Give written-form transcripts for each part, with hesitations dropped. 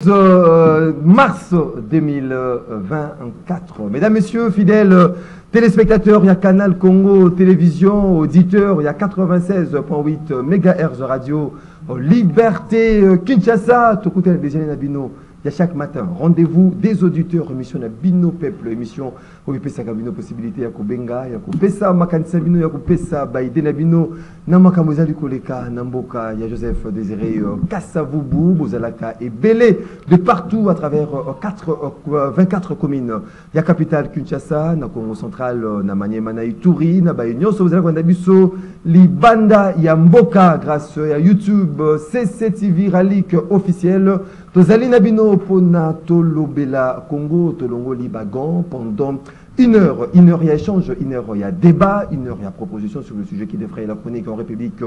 Mars 2024. Mesdames, Messieurs, fidèles téléspectateurs, il y a Canal Congo Télévision, auditeurs, il y a 96.8 MHz radio, Liberté Kinshasa, Tokouté Déjeuner Nabino. Il y a chaque matin rendez-vous des auditeurs, émission Nabino Peuple, émission où il peut s'agabino possibilité, ya Benga, ya Pesa Makanisa Bino, ya Pesa Baïdé Nabino, Namakamoza du Koleka, Namboka, il y a Joseph Désiré Kassavubu, Bozalaka et Belé de partout à travers 24 communes. Il y a capitale Kinshasa, na Congo central, na Maniema Ituri, na Bayunion, Sozalaka Nabiso, Libanda, Yamboka, grâce à YouTube, CCTV Ralik officiel. Tozali Nabino Pona Tolobela Congo, Tolongo Libagan pendant une heure il y a échange, une heure il y a débat, une heure il y a proposition sur le sujet qui défraye la chronique en République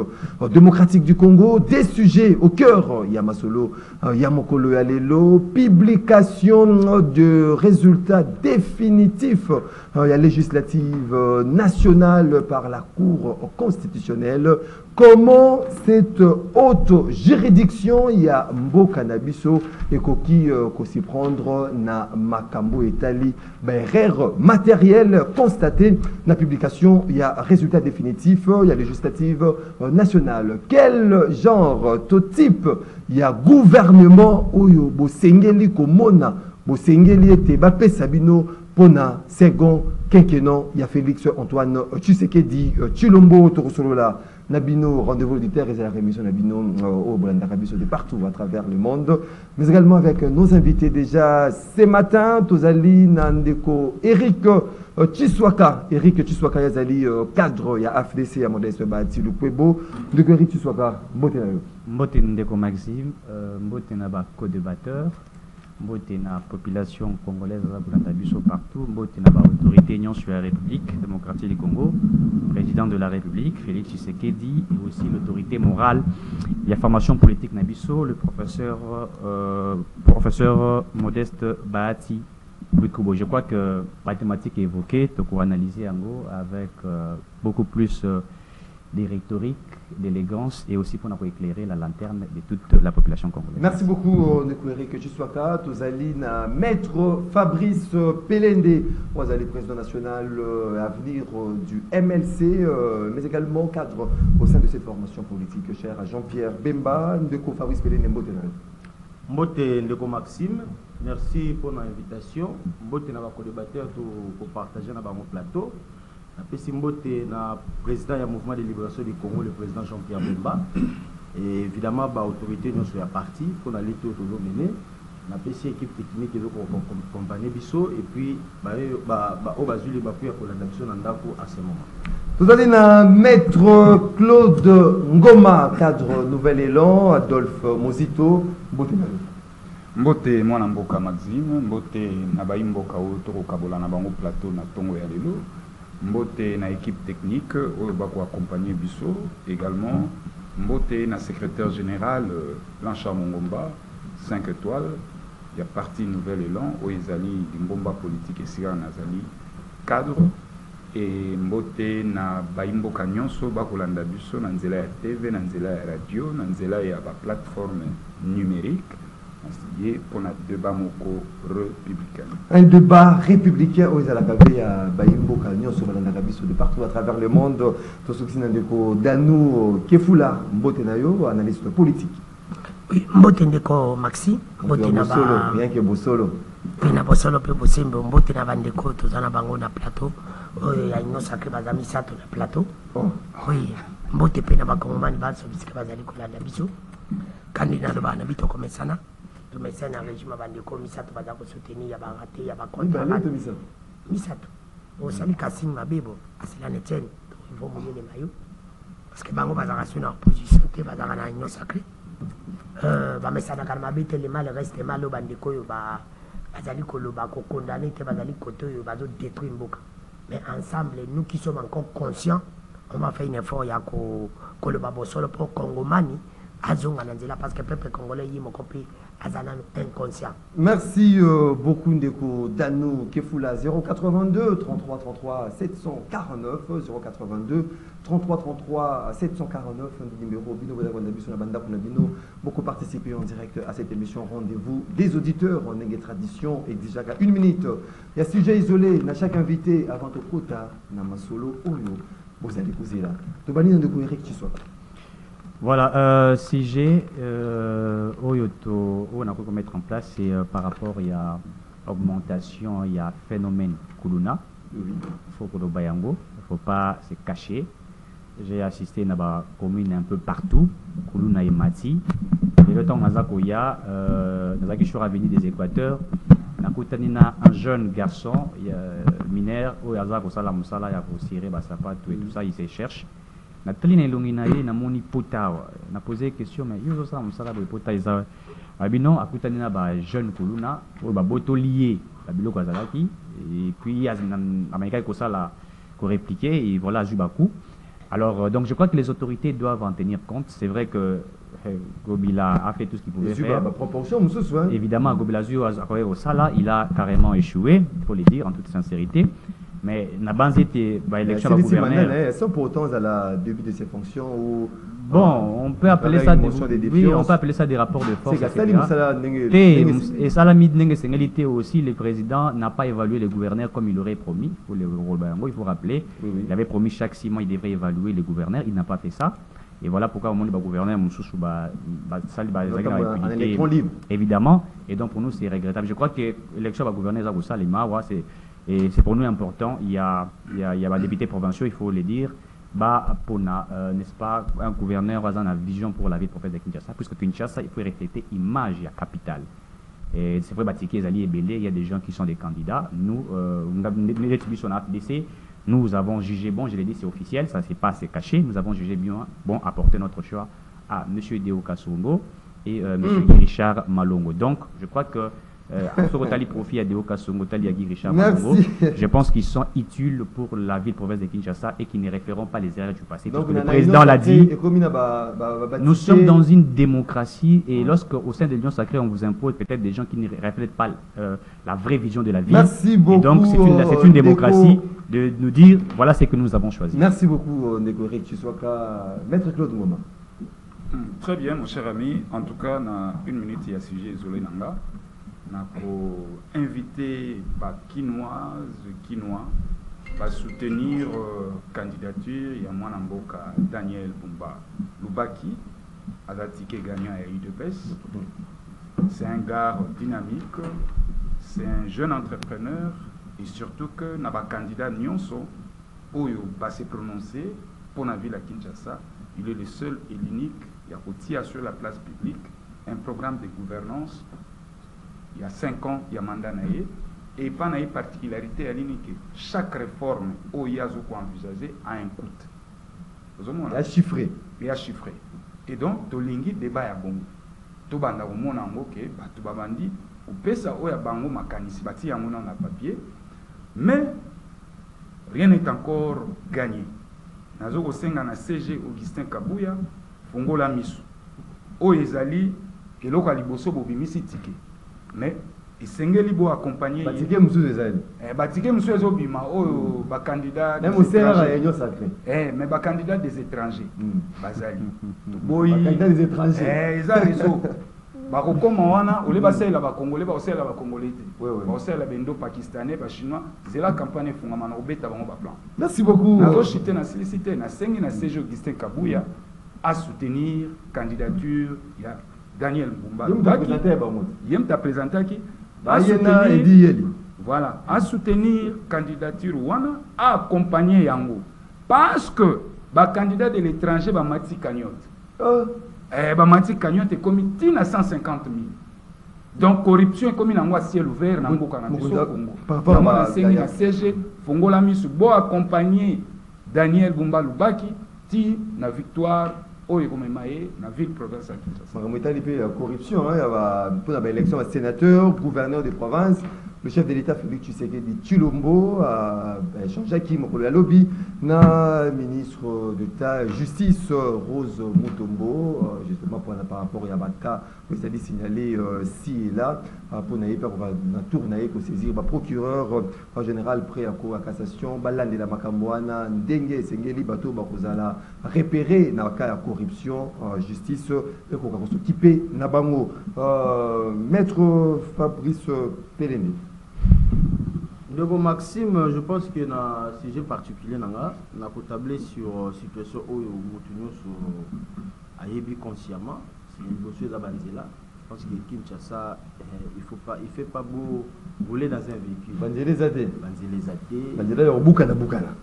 démocratique du Congo, des sujets au cœur, il y a Masolo, il y a Mokolo Alelo, publication de résultats définitifs, il y a législative nationale par la Cour constitutionnelle. Comment cette haute juridiction, il y a Mboka Nabiso et Koki s'y prendre na Makambo Etali, erreur matérielle constatée, la publication, il y a résultat définitif, il y a législative nationale. Quel genre, tout type, il y a gouvernement, Oyo, Bosengeli Komona, Bosengeli Ete, Bapé Sabino, Pona, Second, Quinquennat, il y a Félix Antoine Tshisekedi, Chilombo, Torosolola. Nabino, rendez-vous auditeurs et la rémission Nabino au Bolandarabiso de partout à travers le monde, mais également avec nos invités déjà ce matin, Tozali Nandeko, Eric Chiswaka, Yazali, cadre, il y a AFDC à Modeste Bati, le Kwebo, de Eric Chiswaka, Mbote Ndeko Maxime, Mbote Naba co-débatteur, Mbote na population congolaise Bolandarabiso partout, Mbote Naba autorité union sur la République démocratique du Congo, président de la République, Félix Tshisekedi, et aussi l'autorité morale. Il y a formation politique Nabiso, le professeur Modeste Bahati. Je crois que la thématique est évoquée, tu peux analyser en gros avec beaucoup plus de rhétorique, d'élégance et aussi pour éclairer la lanterne de toute la population congolaise. Merci beaucoup, Eric Chiswaka. Tozali na maître Fabrice Pelende, Wazali président national à venir du MLC, mais également cadre au sein de cette formation politique, cher à Jean-Pierre Bemba, Ndeko Fabrice Pelende Mbote. Mbote Ndeko Maxime, merci pour l'invitation. Mbote na co-débatteur pour partager dans mon plateau. Je Mbote na président du mouvement de libération du Congo, le président Jean-Pierre Bemba. Et évidemment, l'autorité nous sur la partie qu'on a l'été au mené. La PC équipe technique qui est accompagné Bisso et puis au Bazuli pour la nation Nandako à ce moment. Vous allez na maître Claude Ngoma, cadre Nouvel Élan, Adolphe Mozito, Mbote. Mbote mwana mboka Maxime, Mbote na baimboka autour Kabola na bango plateau na Tongo ya lelo. Mbote na équipe technique au bako accompagné Bisso également. Mbote na secrétaire général Blanchard Mongomba 5 étoiles. Il y a parti Nouvel Élan au Ezali Ngomba politique et Sira Nazali cadre et Mbote na baimboka nyonso bakolanda Bisso na nzela ya TV na nzela ya radio na nzela ya ba plateforme numérique. Pour un débat républicain. Un débat républicain aux Alakabé à Bayimbo Kanyon sur l'Anarabiso de partout à travers le monde. Tout ce qui est Danou Kefula Mbotenayo, analyste politique. Oui, Mbotendeko Maxi, Mbotenaba. Rien que Bossolo. Pina Bossolo pe Bosembo, Mbotenaba Ndeko, Tozana Bango na plateau. Il y a une sacrée Bazami Sato na plateau. Oui, Mbote Pena Bakomani Banso Bisque Bazali Kolanda Biso. Candidat de Banabito comme ça. Tu me sais un régime avant de commissaire, tu vas soutenir, il y a un raté, il y a un contrat. Misato. Au salut Kassim Mabebo, c'est la netienne, il faut mouiller les maillots. Parce que Bango va dans en position, tu vas dans la union sacrée. Mais ça n'a qu'à m'habiter les mal, reste mal au bandeko, Bazali Kolo, Bako condamné, Bazali Koto, Bazo détruire Mboka. Mais ensemble, nous qui sommes encore conscients, on va faire un effort, il y a Kolo Babo solo pour Congomani. Azonga Nanzela parce que le peuple congolais y est mon copie azanano inconscient. Merci beaucoup Ndeko Danou Kefula 082 33 33 749 082 33 33 749 numéro Bino Banda Bino. Beaucoup participé en direct à cette émission Rendez-vous des auditeurs en Nengue Tradition et déjà qu'à 1 minute. Il y a sujet isolé, na chaque invité avant de kota na masolo oyo vous allez causer là. To bani Ndeko Eric Chiswa. Voilà, sujet on a quoi mettre en place, c'est par rapport il y a augmentation, il y a phénomène Kuluna. Il faut que le Bayango, il ne faut pas se cacher. J'ai assisté dans la commune un peu partout, Kuluna et Mati. Et le temps où il y a, dans la suis venu des Équateurs, un jeune garçon, mineur, où il y a Musala, il y a Siré, Basapa, tout et tout ça, il se cherche. Na tline longinaye na moni potawa na posé question mais yo ça musala bo pota isa abino akutani na ba jeune kuluna o ba boto lié la biloko azalaki et puis américain ko sala ko répliquer et voilà Jubaku. Alors donc je crois que les autorités doivent en tenir compte. C'est vrai que Gobila a fait tout ce qu'il pouvait faire. Évidemment Gobila Zio au sala il a carrément échoué, il faut le dire en toute sincérité. Mais n'a pas été élection à gouverneur. Sans pour autant à la début de ses fonctions ou bon, on peut appeler ça on peut appeler ça des rapports de force. Et ça la mise aussi le président n'a pas évalué les gouverneurs comme il aurait promis. Il faut rappeler, il avait promis chaque 6 mois il devrait évaluer les gouverneurs, il n'a pas fait ça. Et voilà pourquoi au moment du gouverneur évidemment. Et donc pour nous c'est regrettable. Je crois que l'élection à gouverneur c'est et c'est pour nous important. Il y a des députés provinciaux, il faut le dire. N'est-ce pas, un gouverneur a une vision pour la vie prophète de Kinshasa, puisque Kinshasa, il faut refléter image et capitale. Et c'est vrai, il y a des gens qui sont des candidats. Nous, nous avons jugé, bon, je l'ai dit, c'est officiel, ça c'est pas, c'est caché. Nous avons jugé bien, bon, apporter notre choix à M. Deo Kasongo et M. Richard Malongo. Donc, je crois que je pense qu'ils sont utiles pour la ville province de Kinshasa et qui ne référeront pas les erreurs du passé. Donc, le président l'a dit, nous sommes dans une démocratie et lorsque au sein de l'Union sacrée on vous impose peut-être des gens qui ne reflètent pas la vraie vision de la ville. Merci beaucoup. Et donc c'est une démocratie de nous dire voilà ce que nous avons choisi. Merci beaucoup Ndeko Eric Chiswaka. Maître Claude Ngoma. Très bien mon cher ami. En tout cas, dans 1 minute il y a sujet isolé nanga. Pour inviter Quinois à soutenir candidature il y a Mwanamboka Daniel Bumba Lubaki à la ticket gagnant à UDPS. C'est un gars dynamique, c'est un jeune entrepreneur et surtout que n'a pas candidat Nyonso Oyo va se prononcer pour la ville à Kinshasa. Il est le seul et l'unique qui a sur la place publique un programme de gouvernance. Il y a 5 ans, il y a mandat naïe. Et pas une particularité à l'unique. Chaque réforme au Yazuko envisagé a un coût. Il a chiffré. Il a chiffré. Et donc, Tolingi débat à bon. Tobanda au monde en moque, Batubabandi, ou Pesa Oya Bango Makanisi, Bati Amona na papier. Mais rien n'est encore gagné. Nazoko Senga na CG Augustin Kabouya, Fongola Misu. Oyezali, Keloko Aliboso Bobimisi Tike. Mais il s'engage à accompagner. Batiké Moussou des ailes. Batiké Moussou des Obima, candidat. Même au Serra à l'Union sacrée. Mais candidat des étrangers. Bazali. Candidat des étrangers. Ils ont raison. Bakokomawana, ou les Basel là, Congolais, Basel là, Congolais. Basel là, Bendo Pakistanais, Chinois. C'est la campagne fondamentale au bêta plan. Merci beaucoup. Nazo chité na sollicité na sengi na CG Augustin Kabouya à soutenir candidature. Daniel Mbumba Yem t'a présenté qui voilà, à soutenir candidature Wana, à accompagner Yango. Parce que le candidat de l'étranger va Mati Cagnotte. Mati Cagnotte est commis à 150 000. Donc corruption est commis dans ciel ouvert dans le Congo. Par rapport à la CG, Fongola Misu, bon accompagner Daniel Mbumba Lubaki, ti na victoire. La ville province. La corruption, il y a l'élection à sénateur, gouverneur de province, le chef de l'État Félix Tshisekedi Tshilombo a échangé avec le lobby na ministre d'État Justice Rose Mutombo justement par rapport à Baka vous avez signalé ci et là pour tourner pour saisir le procureur général prêt à cour à cassation balande la makamboana ndenge sengeli bato bakozala repérer na cas de corruption justice et qu'on va s'occuper na bango maître Fabrice Pelende. Donc Maxime, je pense que dans un sujet particulier, on a tablé sur la situation où nous sommes ayebi consciemment, c'est une chose à Banzela. Je pense que Kinshasa, il fait pas beau rouler dans un véhicule. Banzela Zate. Banzela Zate. Banzela Yorubukana Bukana.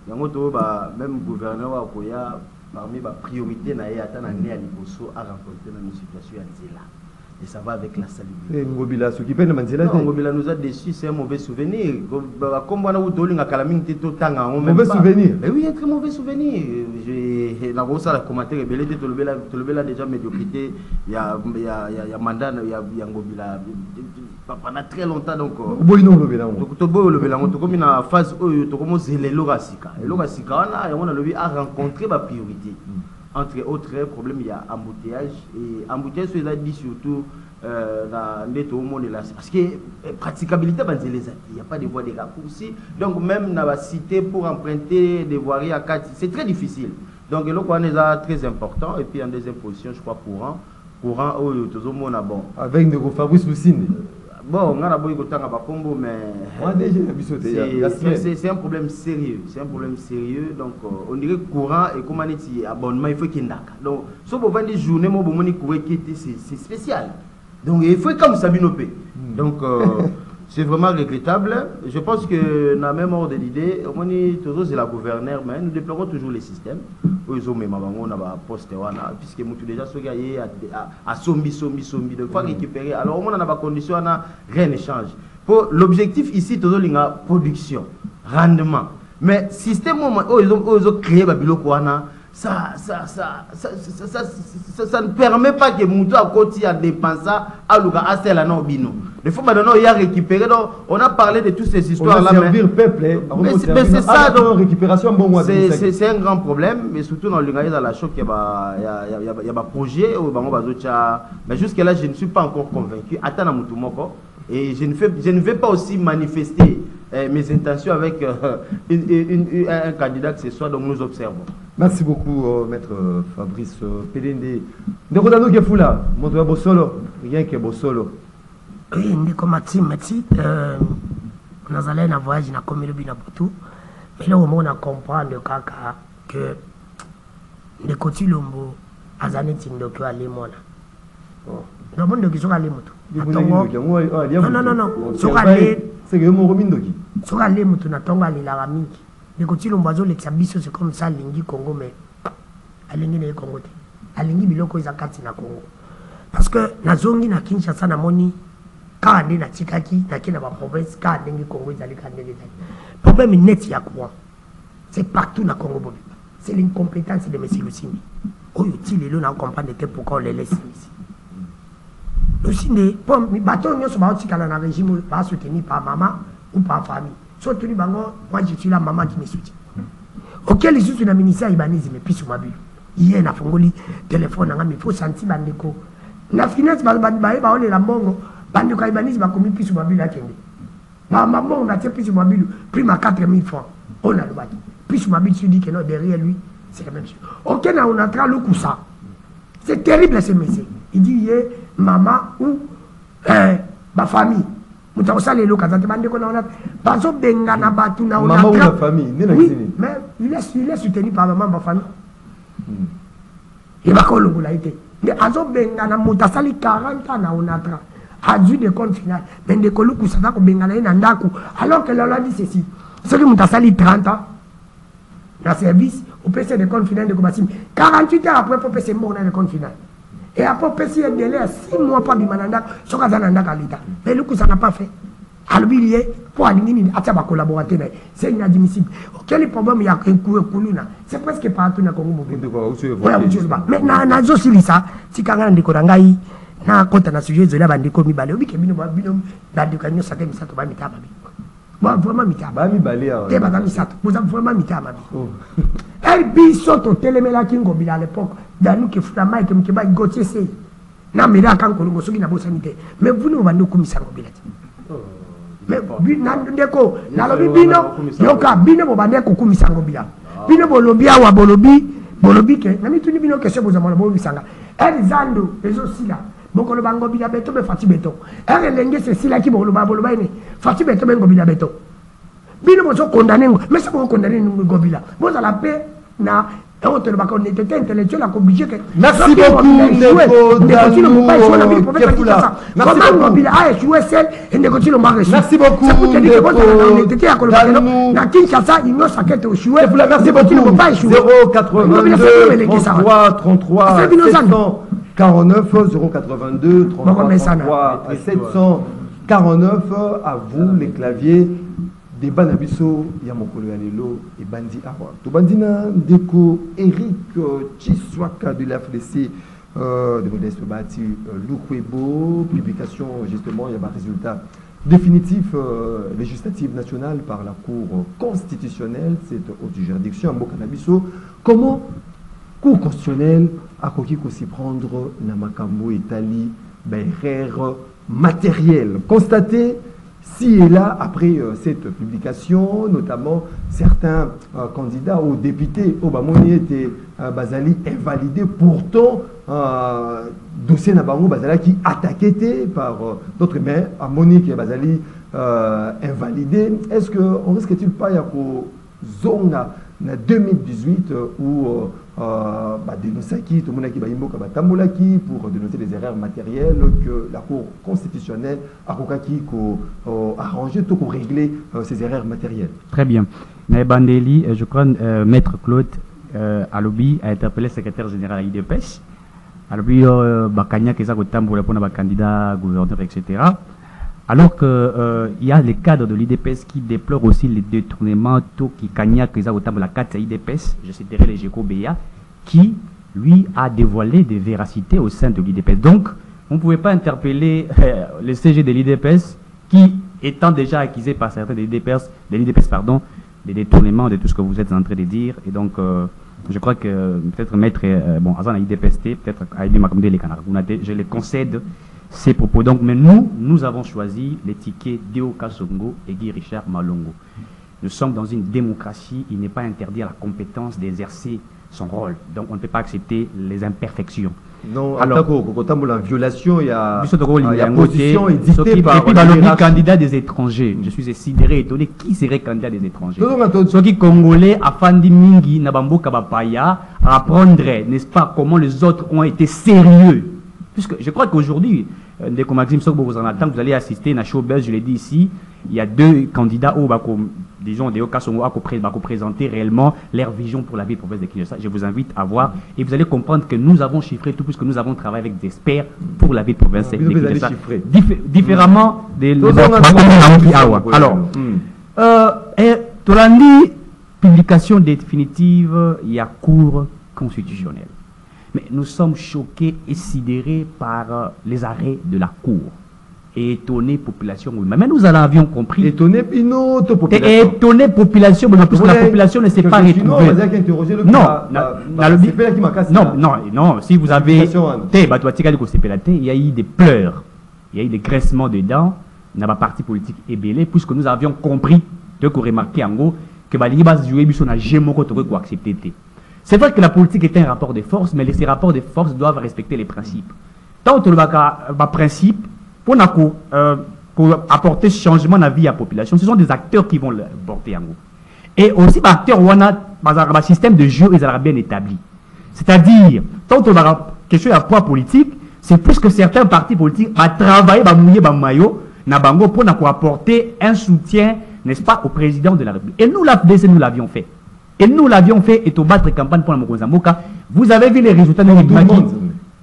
Même gouverneur wa Koya, parmi les priorités, il y a à Liboso à rencontrer dans une situation à Zela. Et ça va avec la salubrité. Ngobila s'occuper de Manzela. Ngobila nous a déçus, c'est un mauvais souvenir. Comme on a eu Doling à Calamine, tout le temps. Mauvais souvenir. Mais oui, un très mauvais souvenir. Dans le commentaire, tu l'as déjà médiocrité. Il y a mandat, il y a Ngobila. Pendant très longtemps. Donc, comme une phase où tu as l'Orasika. L'Orasika, on a rencontré ma priorité. Entre autres problèmes, il y a embouteillage. Et embouteillage, cela dit surtout dans les monde là. Parce que praticabilité, il n'y a pas de voies de raccourci. Donc, même dans la cité, pour emprunter des voiries à 4, c'est très difficile. Donc, le point est très important. Et puis, en deuxième position, je crois, courant, tout le monde a bon. Avec de Fabrice Lucine. Bon, on a beau combo, mais c'est un problème sérieux. C'est un problème sérieux. Donc, on dirait courant et comment est-ce abonnement, il faut qu'il y ait. Donc, si vous avez des journées, c'est spécial. Donc, il faut comme ça binopé. Donc, c'est vraiment regrettable. Je pense que dans la même ordre d'idée, toujours c'est la gouverneure, mais nous déplorons toujours les systèmes. Puisque nous déjà à sombi, de fois récupérer. Alors, on a pas condition, rien ne change. L'objectif ici, toujours la production, rendement. Mais système, ils ont créé Babilokwana. Ça ne permet pas que Moutou a continué à dépenser à Luga à celle à Bino. Des fois, il y a récupéré. On a parlé de toutes ces histoires-là. Mais c'est ça, donc, récupération. C'est un grand problème, mais surtout dans la choc, il y a un projet. Mais jusque-là, je ne suis pas encore convaincu. Attends, Moutou Moko. Et je ne vais pas aussi manifester mes intentions avec un candidat que ce soit, donc nous observons. Merci beaucoup, maître Fabrice Pelende. Ndeko Gefula, montre Bossolo, rien que Bossolo. Oui, Ndeko Maxime, merci. Nous allons en voyage, nous avons commis le tout. Mais là, on comprend que Ndeko Tshilombo, Azaneti Ndoko Alimona. Nous avons dit qu'ils sont allés moto. Non. C'est que mon Romindoki. Sur allé moto na tonga li la mingi. Ndeko Tshilombo azo lekisa biso c'est comme ça lingi Congo mais alingi na Congo te. Alingi biloko izakati na Congo. Parce que nazongi na Kinshasa na moni kande na tikaki na kina ba province kande ngi Congo izali kande ezali. Problème net ya quoi. C'est partout na Congo bobi. C'est l'incompétence de monsieur Lucini. Oyo ti lelo na comprendre que pourquoi on les laisse ici. Lucini pour bateau nyonso ba otikala na régime pas soutenu par maman ou par famille. Soutenu bango, moi je suis la maman qui me soutient. Auquel ils sont dans le ministère Ibanese mais puis sur ma bulle. Hier na fongoli téléphone nga mais faut sentir bandeko. Na finance ba on est la mbongo. Bandeko Ibanese ba komi puis sur ma bulle akende. Maman on a été puis sur ma bulle, prime à 4000 francs. On a le bac. Puis sur ma bulle tu dis que non derrière lui, c'est la même chose. Auquel on a tra le coup ça. C'est terrible ce monsieur. Il dit hier maman ou ma famille. Maman ou la famille? Oui, mais il est soutenu par maman, ma famille. Il va qu'on l'a été. Mais Azo Bengana Motasali 40 ans on a a dû de compte final. Mais de Koluku Sadako Bengana Nandaku. Alors que l'on a dit ceci. Ce qui Motasali 30 ans, dans service, au PC de compte final de Kobasim. 48 ans après, pour PC mort dans le compte final. Et après, PC est délai 6 mois pas du mananda, ce qu'on a dans l'État. Mais le coup, ça n'a pas fait. Alors, il y a pour aligner, collaborateur, c'est inadmissible. Quel problème il y a un coup, c'est presque partout dans le Congo. Mais, dans aussi ça, si quand on a na kota na sujet zola bandeko mibale obi ke bino bandeko nyo sake misato ba mitama bi ba vraiment mitama ba mibale te ba misato vous avez vraiment mitama bi el biso to telemela kingo bila à l'époque danu ke futa mai ke mkeba gotier se na mira kan ko ngo soki na bosanité mais vous no bandeko misango bila mais ndeko na lobi bino yoka bino bo bandeko kumisango bila bino bolobi awa bolobi ke na mituni bino ke sebo za mona bo misanga Elizando ezosila bokolo bango bila beto be fati beto lenge se sila ki bolo ba ene fati beto bengo bila beto bino bozo condamner mais ça bo condamner ngo bila boza la paix na autre ba ko n'était intellectuel à obligé que merci beaucoup comment bila a échoué celle et ne continue pas merci beaucoup na Kinshasa il nous saquette au échoué merci beaucoup pas échoué 082 33 749 082 33 749 à vous les claviers des Banabiso Yamokolo Yalelo et Bandi Awa. Tobandina Ndeko Eric Chiswaka de l'FDC de Modeste Bati Lukwebo, publication justement, il y a un résultat définitif législatif national par la Cour constitutionnelle, cette haute juridiction à Mokanabiso. Comment Cour constitutionnelle a aussi prendre Namakambo Italie Berrer matériel constaté si et là, après cette publication, notamment certains candidats ou députés, Obamoni était Bazali invalidé, pourtant dossier Nabango Bazali qui attaqué par d'autres mains, à Monique et Bazali invalidé. Est-ce qu'on risque-t-il pas à Zonga en 2018 où dénoncer qui tout le monde qui pour dénoncer les erreurs matérielles que la Cour constitutionnelle a arrangé tout pour régler ces erreurs matérielles. Très bien. Mais Bandeli, je crois Maître Claude Alobi a interpellé le secrétaire général à l'IDPS. Alobi Bakanya qui est pour candidat gouverneur, etc. Alors qu'il y a les cadres de l'IDPS qui déplorent aussi les détournements qui cagnac les autant la carte IDPS, je citerai les GECO BA, qui lui a dévoilé des véracités au sein de l'IDPS. Donc, on ne pouvait pas interpeller le CG de l'IDPS qui, étant déjà accusé par certains de l'IDPS, des détournements de tout ce que vous êtes en train de dire. Et donc, je crois que peut-être maître, Azan à l'IDPST, peut-être à Makamde les canards, je les concède ces propos. Donc, mais nous avons choisi les tickets Deo Kasongo et Guy Richard Malongo. Nous sommes dans une démocratie, il n'est pas interdit à la compétence d'exercer son rôle. Donc, on ne peut pas accepter les imperfections. Non, alors, en violation, il y a position éditée par... Et puis, dans le candidat des étrangers, je suis sidéré, étonné, qui serait candidat des étrangers? Ceux qui congolais, Afandi Mingi, Nabambo Kabapaya, apprendre, n'est-ce pas, comment les autres ont été sérieux. Puisque je crois qu'aujourd'hui, dès que Maxime Sokbo vous en attend, vous allez assister à Showbuzz, je l'ai dit ici, il y a deux candidats où, disons, des Okasongo qui présenter réellement leur vision pour la vie province de Kinshasa. Je vous invite à voir et vous allez comprendre que nous avons chiffré tout puisque nous avons travaillé avec des experts pour la vie province de Kinshasa. Différemment des autres. Alors, Tolandi, publication définitive, il y a cours constitutionnel. Mais nous sommes choqués et sidérés par les arrêts de la Cour. Et étonnés, population. Mais nous en avions compris. Étonnés, population. Étonnés, population, mais puisque la population ne s'est pas retrouvée. Non, si vous avez. Il y a eu des pleurs, il y a eu des graissements de dents, dans la partie politique ébélée, puisque nous avions compris, de remarquer en gros, que Balibas joué, n'a jamais accepté. C'est vrai que la politique est un rapport de force, mais ces rapports de force doivent respecter les principes. Tant que le principe, pour apporter changement dans la vie à la population, ce sont des acteurs qui vont le porter en gros. Et aussi, les acteurs, on a un système de jeu ils bien établi. C'est-à-dire, tant que la question de poids politique, c'est plus que certains partis politiques ont travaillé, mouillé, maillot, pour apporter un soutien, n'est-ce pas, au président de la République. Et nous, l'AFDC, nous l'avions fait. Et nous l'avions fait et au battre campagne pour la Mokonzamboka. Vous avez vu les résultats de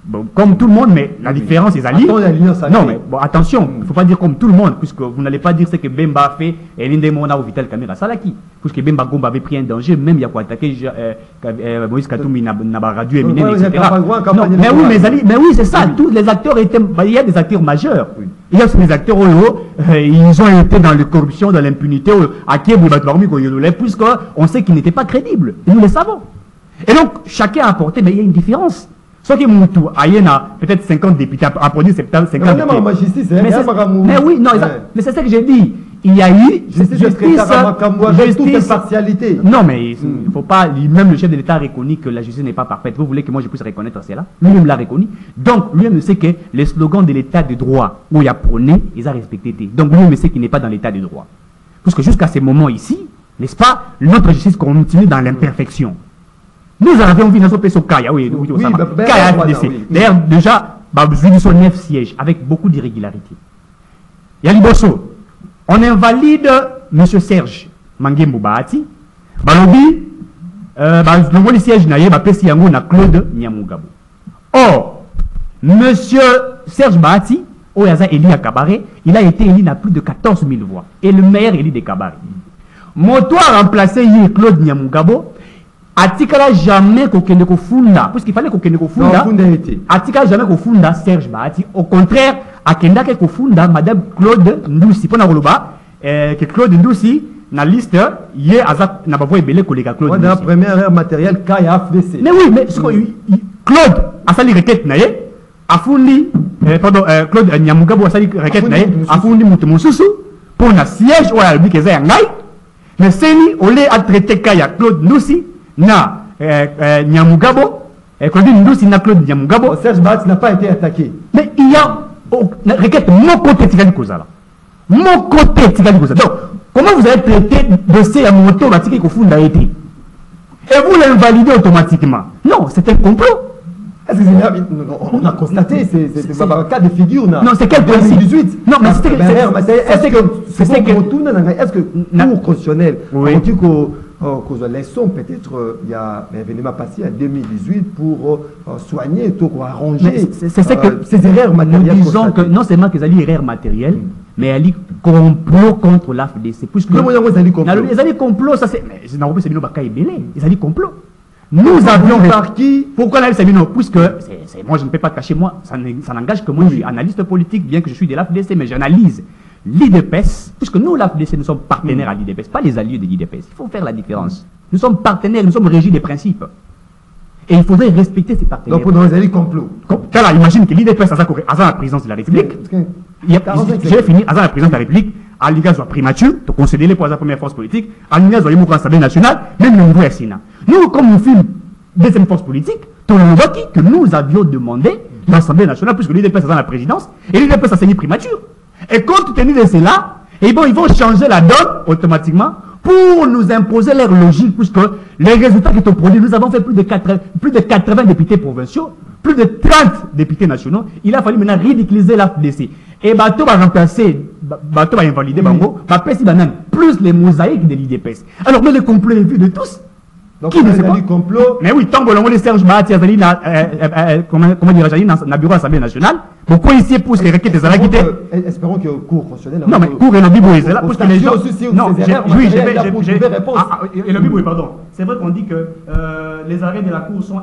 Bon, comme tout le monde, mais la différence, c'est Ali. Non, mais bon, attention, il ne faut pas dire comme tout le monde, puisque vous n'allez pas dire ce que Bemba a fait et l'Indemona au Vital Kamera Salaki. Puisque Bemba Gomba avait pris un danger, même il y a quoi attaquer Moïse Katoumi, Naba Radio, Eminem, etc. Non, mais oui, mais oui, c'est ça. Tous les acteurs étaient. Il y a des acteurs majeurs. Il y a aussi des acteurs, ils ont été dans la corruption, dans l'impunité, à qui puisqu'on sait qu'ils n'étaient pas crédibles. Et nous le savons. Et donc, chacun a apporté, mais il y a une différence. Sauf que Moutou, Ayena, peut-être 50 députés, a produit 50 députés. Mais oui, non, mais c'est ça que j'ai dit. Il y a eu justice, impartialité. Non, mais il ne faut pas. Même le chef de l'État a reconnu que la justice n'est pas parfaite. Vous voulez que moi je puisse reconnaître cela? Lui-même l'a reconnu. Donc, lui-même sait que les slogans de l'État de droit où il y a prôné, ils ont respecté. Donc, lui-même sait qu'il n'est pas dans l'État de droit. Parce que jusqu'à ce moment ici, n'est-ce pas, notre justice continue dans l'imperfection. Nous avions vu notre PSO Kaya, D'ailleurs, déjà, nous sommes 9 sièges avec beaucoup d'irrégularités. Yali Bosso, on invalide M. Serge Mangembo Bahati. Balobi, le siège na Claude Nyamugabo. Or, M. Serge Bahati, élu à Kabaré, il a été élu à plus de 14 000 voix. Et le meilleur élu de Kabaré. Moto a remplacé Claude Nyamugabo. Atikala jamais kokende ko funda, puisqu'il fallait kokende ko funda. Atikala jamais ko funda Serge Bahati. Au contraire, akenda ke ko funda Madame Claude Ndoussi. Pona koloba que Claude Ndoussi na liste yé azak na bavo ebele kolega Claude Ndoussi. La première heure matériel Kaya FDC. Mais oui, mais Claude a sali requête na ye, afundi Claude Nyamugabo a sali requête na ye, afundi mutu mususu pour na siège ou albi ke za ngai. Mais seni olé a traité Kaya Claude Ndoussi na Nyamugabo, Claude Ndoussi na Claude Nyamugabo. Serge Bahati n'a pas été attaqué. Mais il y a requête mon côté Tigani Kozala. Mon côté Tigani Kozala. Donc, comment vous avez traité de ces motos Batiki Kofunda été? Et vous l'invalidez automatiquement? Non, c'est un complot. Est-ce que on a constaté, c'est un cas de figure. Non, c'est quel principe? 2018. Non, mais est-ce que pour constitutionnel, laissons peut-être il y a un événement passé en 2018 pour soigner, pour arranger ces erreurs matérielles. Nous disons que non seulement qu'ils ont des erreurs matérielles, mais il y a complot contre l'AFDC. Les années complot, ça c'est. Ils ont complot. Nous avions par qui? Pourquoi là, puisque moi je ne peux pas cacher, moi, ça n'engage que moi, je suis analyste politique, bien que je suis de l'AFDC, mais j'analyse l'IDPS, puisque nous, l'AFDC, nous sommes partenaires à l'IDPS, pas les alliés de l'IDPS. Il faut faire la différence. Nous sommes partenaires, nous sommes régis des principes. Et il faudrait respecter ces partenaires. Donc, pour nous, les complots. Imagine que l'IDPS a la présidence de la République. J'ai fini, à la présidence de la République, à l'IGA soit primature, de concéder les pour la première force politique, à l'IGA soit l'Assemblée nationale, même le niveau Sénat. Nous, comme nous filmons deuxième force politique, que nous avions demandé l'Assemblée nationale, puisque l'IDPS a la présidence, et l'IDPS a signé primature. Et compte tenu de cela, ils vont changer la donne automatiquement pour nous imposer leur logique, puisque les résultats qui sont produits, nous avons fait plus de 80 députés provinciaux, plus de 30 députés nationaux. Il a fallu maintenant ridiculiser l'AFDC. Et Bato va remplacer, Bato va invalider Bango, va passer plus les mosaïques de l'IDPS. Alors, mais le complot est vu de tous. Donc, qui ne sait pas complot? Mais oui, tant que l'on Serge Bahati a comment dire, dans le bureau de l'Assemblée nationale, pourquoi ici pousse les requêtes des Alakités? Espérons que le cours constitutionnel. Non, mais cours et le Bibo est là, parce que les gens. Non, oui, j'ai réponse. Et le Bibo, pardon. C'est vrai qu'on dit que les arrêts de la Cour sont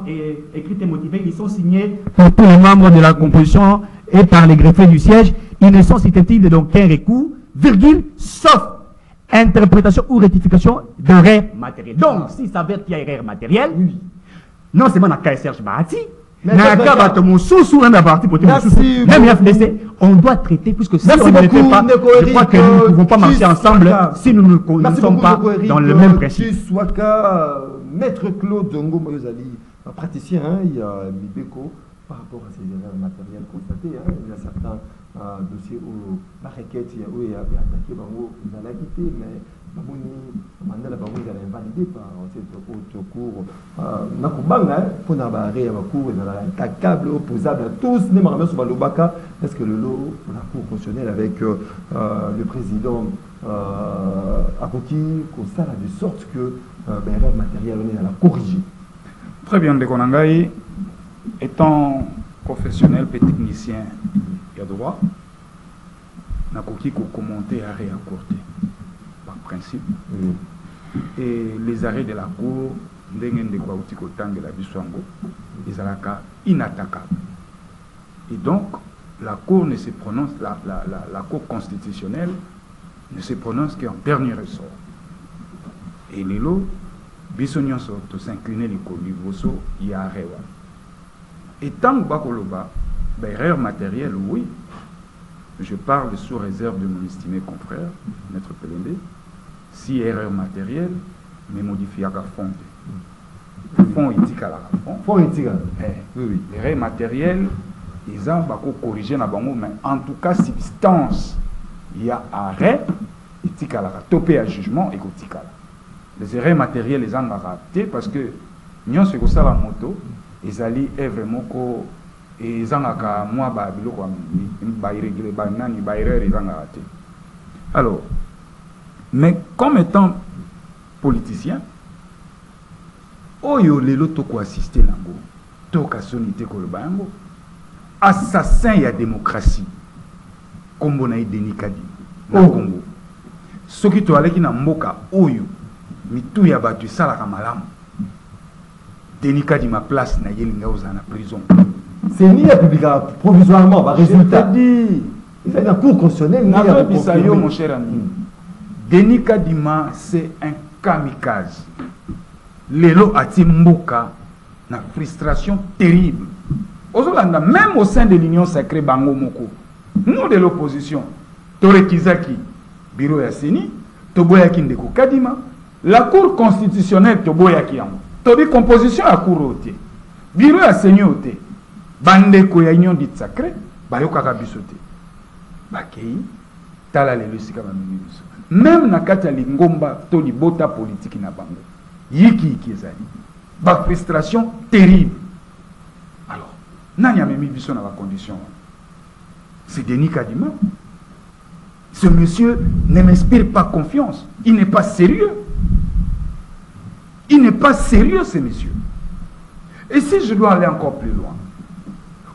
écrits et motivés, ils sont signés par tous les membres de la composition et par les greffiers du siège. Ils ne sont susceptibles d'aucun recours, virgule, sauf interprétation ou rectification d'erreurs matérielles. Donc, s'il s'avère qu'il y a erreur matérielle, non seulement dans le cas Serge Bahati, même on doit traiter, puisque si on ne le fait pas, je crois que nous ne pouvons pas marcher ensemble si nous ne sommes pas dans le même principe. Maître Claude Zongo Moyozali, praticien, il y a Mibeko, par rapport à ces erreurs matérielles constatées, il y a certains dossiers où la requête, où il y a attaqué Bango, il a quitté, mais Mandela Bango, il a invalidé par cette haute cour. Nakubanga, pour n'abarrer à la cour, il est attaquable, opposable à tous, même en sur Balobaka, est-ce que le lot, la cour constitutionnelle avec le président Akoki, constate de sorte que l'erreur matérielle, on est à la corriger. Très bien, Ndekonangai. Étant professionnel et technicien de droit, n'a pas commenter arrêt à courte, par principe. Et les arrêts de la cour, ils sont inattaquables. Et donc, la cour ne se prononce, la cour constitutionnelle ne se prononce qu'en dernier ressort. Et les lots, bisognon sont tous inclinés les colivoso, il y a arrêt. Et tant que bakoloba, erreur matérielle, oui. Je parle sous réserve de mon estimé confrère, Maître Pelende. Si erreur matérielle, mais modifier à fond. Fond éthique à la fond. Fond éthique. Oui, oui. Erreur matérielle, ils ont corrigé na bango, mais en tout cas, substance, il y a arrêt, éthique à la topé à jugement et éthique à la. Les erreurs matérielles, les ont raté parce que nous avons fait ça la moto, ils allaient vraiment ko et ils ont moi babilo quoi, raté. Alors, mais comme étant politicien, oyo lelo toko assister nango, toka sonité ko bango, assassin ya démocratie, kombo na Denis Kadi na Congo. Soki to aleki na mboka oyo mitu ya batu sala ka malamu. Denis Kadi ma place na yelinga oza na prison. C'est ni à publier provisoirement par résultat. Il y a un cours constitutionnel. Mon cher ami. Denis Kadima, c'est un kamikaze. Lelo Atimboka, na frustration terrible. Même au sein de l'Union sacrée Bango Moko, nous de l'opposition, Tore Kizaki, Biro Yasseni, Toboyaki Ndeko Kadima, la Cour constitutionnelle Toboyaki Yango, Tobi composition à Cour Oté, Biro Yasseni Oté, Bandeko ya Union dit sacrée, Bayoka Kabisote, Bakei, Tala le Lusika Bamibiso. Même na kati ya lingomba to libota politique na bango yiki ezali ba frustration terrible. Alors nani a mis biso na ba condition, c'est Denis Kadima. Ce monsieur ne m'inspire pas confiance, il n'est pas sérieux, il n'est pas sérieux ce monsieur. Et si je dois aller encore plus loin,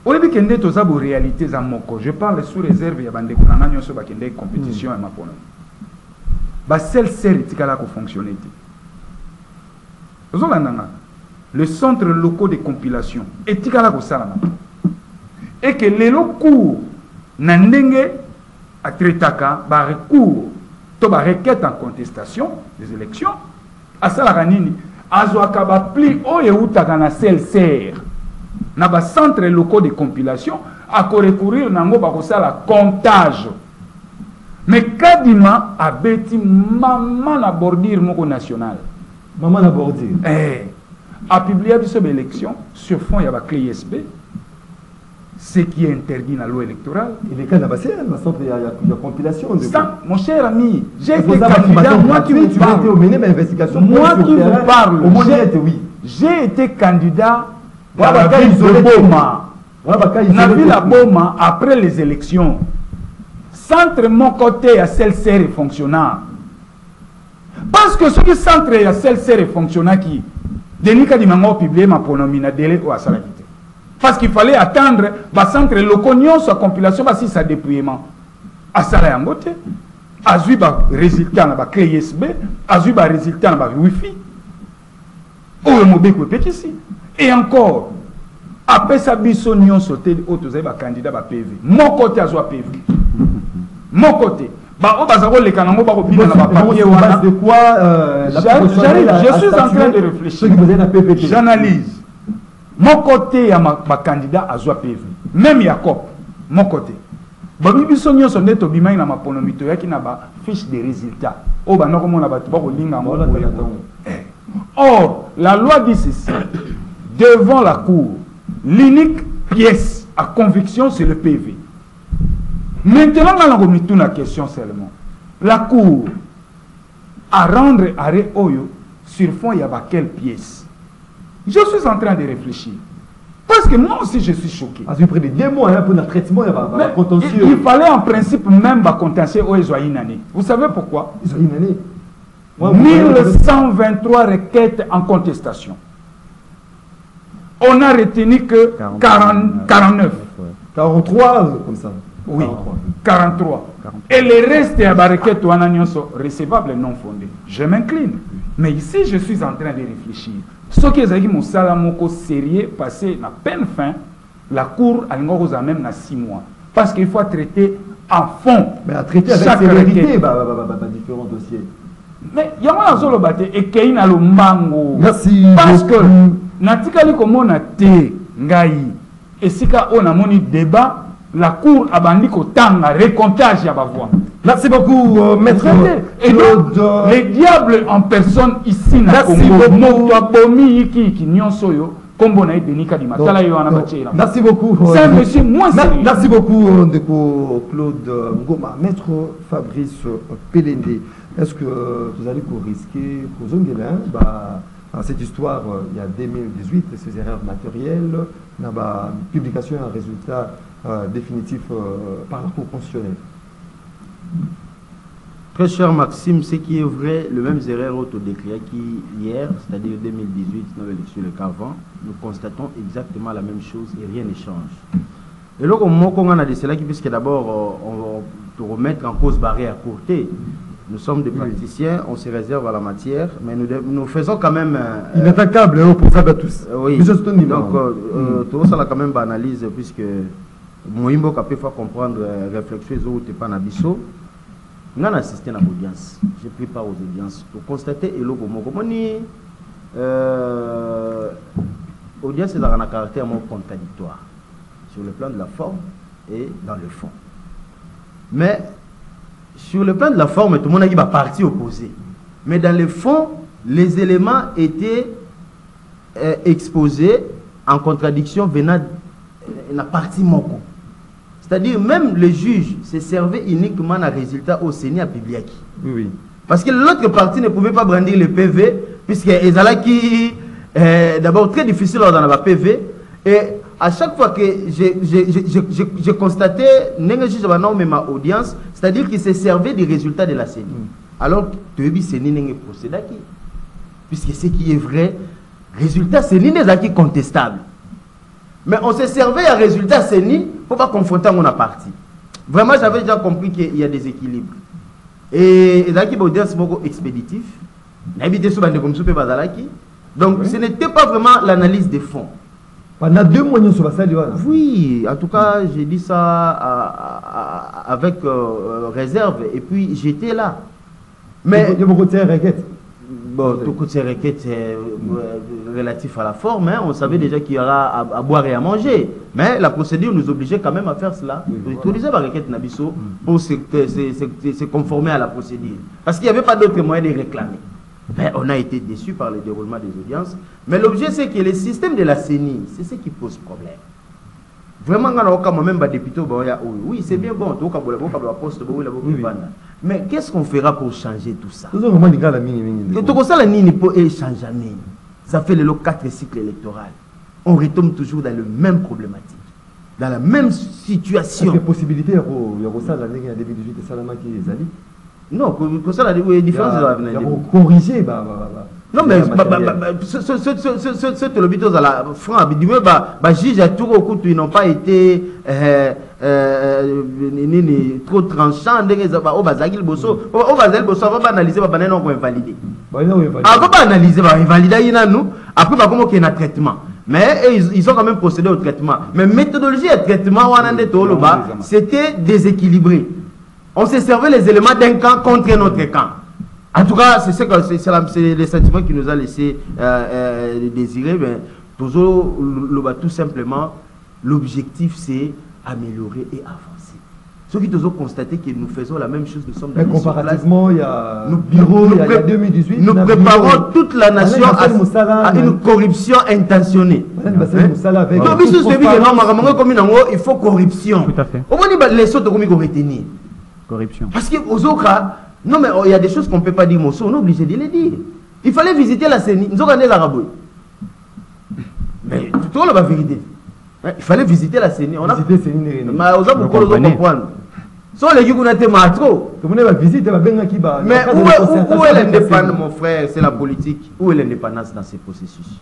au lieu que nous avons des réalités à Moko, je parle sous réserve, il y a des compétitions et ma pono. Celle qui fonctionner. Le centre local de compilation et que les locaux n'andenge à traitaka par recours to ba requête en contestation des élections à salaranini azoaka ba pli oyeuta na CLCR na ba centre local de compilation à recourir nango ba kosala comptage. Mais Kadima a bêti maman à bordir moko national. Maman à bordir. A publié cette élection sur fond il y a la clé ISB, ce qui est interdit dans la loi électorale. Il est quand même passé, il y a compilation. Mon cher ami, j'ai été candidat, moi qui vous parle. Moi qui vous parle, j'ai été candidat dans la ville de Boma. Dans la ville de Boma après les élections. Centre mon côté à celle-ci fonctionnant. Parce que ce qui centre à celle-ci fonctionnant qui Denis Kadima a publié ma pronomie na délai ou à salakité. Parce qu'il fallait attendre le centre loconion sa compilation si ça déploiement à salayangote a vu ba résultat na ba clé USB a vu ba résultat na ba wifi ou mobeko petit et encore après sa bisognon sauté autres ba candidat ba PV mon côté a zo PV. Mon côté, je suis en train de réfléchir. J'analyse. Mon côté, il y a ma candidat à Zoa PV. Même Jacob, mon côté. Or, la loi dit ceci. Devant la cour, l'unique pièce à conviction, c'est le PV. Maintenant, on a la question seulement. La cour à rendre arrêt Oyo sur fond, il y a quelle pièce? Je suis en train de réfléchir. Parce que moi aussi, je suis choqué. Parce que près de 2 mois pour le traitement, il y a contentieux. Il fallait en principe même contentieux au année. Vous savez pourquoi? 1123 requêtes en contestation. on a retenu que 49. 43 comme ça. Oui, 43. Et le reste à Baraket ou Ananyoso, recevable non fondé. Je m'incline. Mais ici, je suis en train de réfléchir. Ce qui est mon salamoko sérieux passé à peine fin, la cour a même à 6 mois. Parce qu'il faut traiter à fond. Mais à traiter avec sévérité, différents dossiers. Mais il y a un solo bâté et qu'il y a le mango. Merci. Parce que, natikali comme on a té, ngaï, et si on a moni débat, la cour a bandi ko tanga, récomptage à voix. Merci beaucoup, maître. Et donc, les diables en personne ici, merci beaucoup. Merci beaucoup. C'est un monsieur moins sérieux. Merci beaucoup, Ndeko Claude Ngoma. Maître Fabrice Pelende, est-ce que vous allez risquer dans cette histoire, il y a 2018, ces erreurs matérielles, la publication et un résultat définitif par la Cour constitutionnelle? Très cher Maxime, ce qui est vrai, le même erreur autodéclaré qu'hier, c'est-à-dire 2018, dans l'élection le qu'avant, nous constatons exactement la même chose et rien ne change. Et là, on a de cela qui, puisque d'abord, on va remettre en cause barrière à courter. Nous sommes des praticiens, on se réserve à la matière, mais nous faisons quand même... inattaquable, pour ça, tous. Oui, donc, tout ça, quand même, analyse, puisque Moïmbo a pu faire comprendre, réflexion, où tu n'es pas nabisso. Nous avons assisté à l'audience. J'ai pris part aux audiences pour constater et l'autre audience est dans un caractère contradictoire sur le plan de la forme et dans le fond. Mais sur le plan de la forme, tout le monde a dit partie opposée. Mais dans le fond, les éléments étaient exposés en contradiction venant de la partie moko. C'est-à-dire, même le juge se servait uniquement d'un résultat au Sénat à Pibliaki. Oui, oui. Parce que l'autre partie ne pouvait pas brandir le PV, puisqu'ils qui d'abord très difficile dans la PV. Et à chaque fois que j'ai constaté, ma audience, c'est-à-dire qu'il se servait des résultats de la CENI. Alors, tu as vu CENI n'est pas procédé, puisque ce qui est vrai, résultat CENI n'est pas contestable. Mais on s'est servi à résultat CENI pour ne pas confronter mon parti. Vraiment, j'avais déjà compris qu'il y a des équilibres. Et il y a des audiences expéditif. Donc, ce n'était pas vraiment l'analyse des fonds. Pendant 2 mois, nous sommes passés. Oui, en tout cas, j'ai dit ça avec réserve. Et puis, j'étais là. Mais... Il y a beaucoup de requêtes. Bon, toutes ces requêtes relatives à la forme, hein, on savait déjà qu'il y aura à boire et à manger. Mais la procédure nous obligeait quand même à faire cela. Nous utiliser la requête Nabisso pour se conformer à la procédure. Parce qu'il n'y avait pas d'autre moyen de réclamer. Mais on a été déçus par le déroulement des audiences. Mais l'objet, c'est que le système de la CENI, c'est ce qui pose problème. Vraiment, quand on a même des députés, oui, c'est bien bon. Mais qu'est-ce qu'on fera pour changer tout ça? Ça fait les 4 cycles électoraux. On retombe toujours dans la même problématique, dans la même situation. Quelle possibilité il y a ça l'année 2018 et Salama qui est allé? Non, que ça la différence de l'avenir. Corriger, non, mais ce lobito à la France, juge à tout au ils n'ont pas été trop tranchants. On va analyser, on va invalider. On va analyser, on va invalider. Après, on va faire un traitement. Mais ils ont quand même procédé au traitement. Mais méthodologie et traitement, c'était déséquilibré. On s'est servi les éléments d'un camp contre notre camp. En tout cas, c'est le sentiment qui nous a laissé désirer. Mais tout simplement, l'objectif, c'est améliorer et avancer. Ceux qui ont constaté que nous faisons la même chose, nous sommes dans les comparativement, il y a nos bureaux, il y a 2018. Nous préparons toute la nation à une corruption intentionnée. Il faut corruption. Tout à fait. Les autres retenir. Corruption. Parce que aux autres cas, non mais il y a des choses qu'on ne peut pas dire, on est obligé de les dire. Il fallait visiter la CENI. Nous avons des Arabes. Mais tout le monde va vérifier. Il fallait visiter la CENI. On a visité la CENI. Mais aux autres, pour comprendre. Soit les gens qui ont été trop. Mais où est l'indépendance, mon frère? C'est la politique. Où est l'indépendance dans ces processus?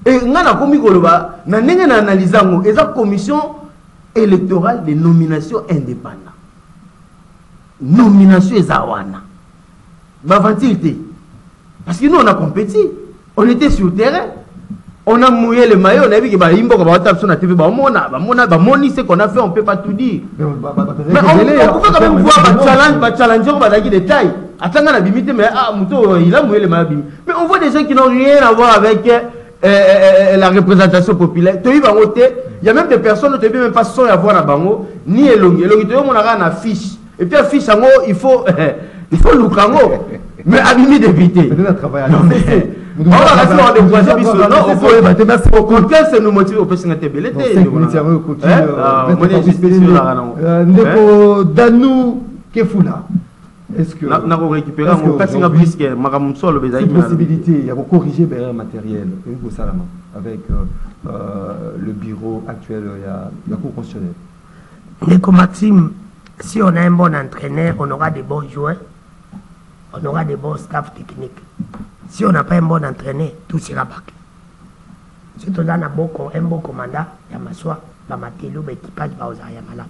Et on a commis koloba na ndenge na analyser ngo eza commission électorale de nomination indépendante. Nomination ezawana. Ba ventilité. Parce que nous on a compéti, on était sur le terrain. On a mouillé le maillot, on a vu que Imbo va taper sur la TV, moni ce qu'on a fait, on peut pas tout dire. Mais on peut quand même voir challenger, on va dire des détails. Attends, on a bimité, mais Mouto, il a mouillé le maillot. Mais on voit des gens qui n'ont rien à voir avec la représentation populaire. Il y a même des personnes qui ne même pas sans avoir la bango, ni Elongi. Elongi, on a une affiche. Et puis affiche, il faut le cango. Mais abîmer député. Peut-être un travail. Merci beaucoup. C'est nous motiver au PC Natébélé. Ndeko Danou Kefula. Est-ce que na récupérer mon passing puisque Maram Solo cette possibilité, il y a corriger le matériel avec le bureau actuel, il y a cours constitutionnel. Ndeko Maxime, si on a un bon entraîneur, on aura des bons joueurs, on aura des bons staff techniques. Si on n'a pas un bon entraîneur, tout sera bâclé. Si on a un bon commandant, il y a massoa, il y a équipage, il y a malade.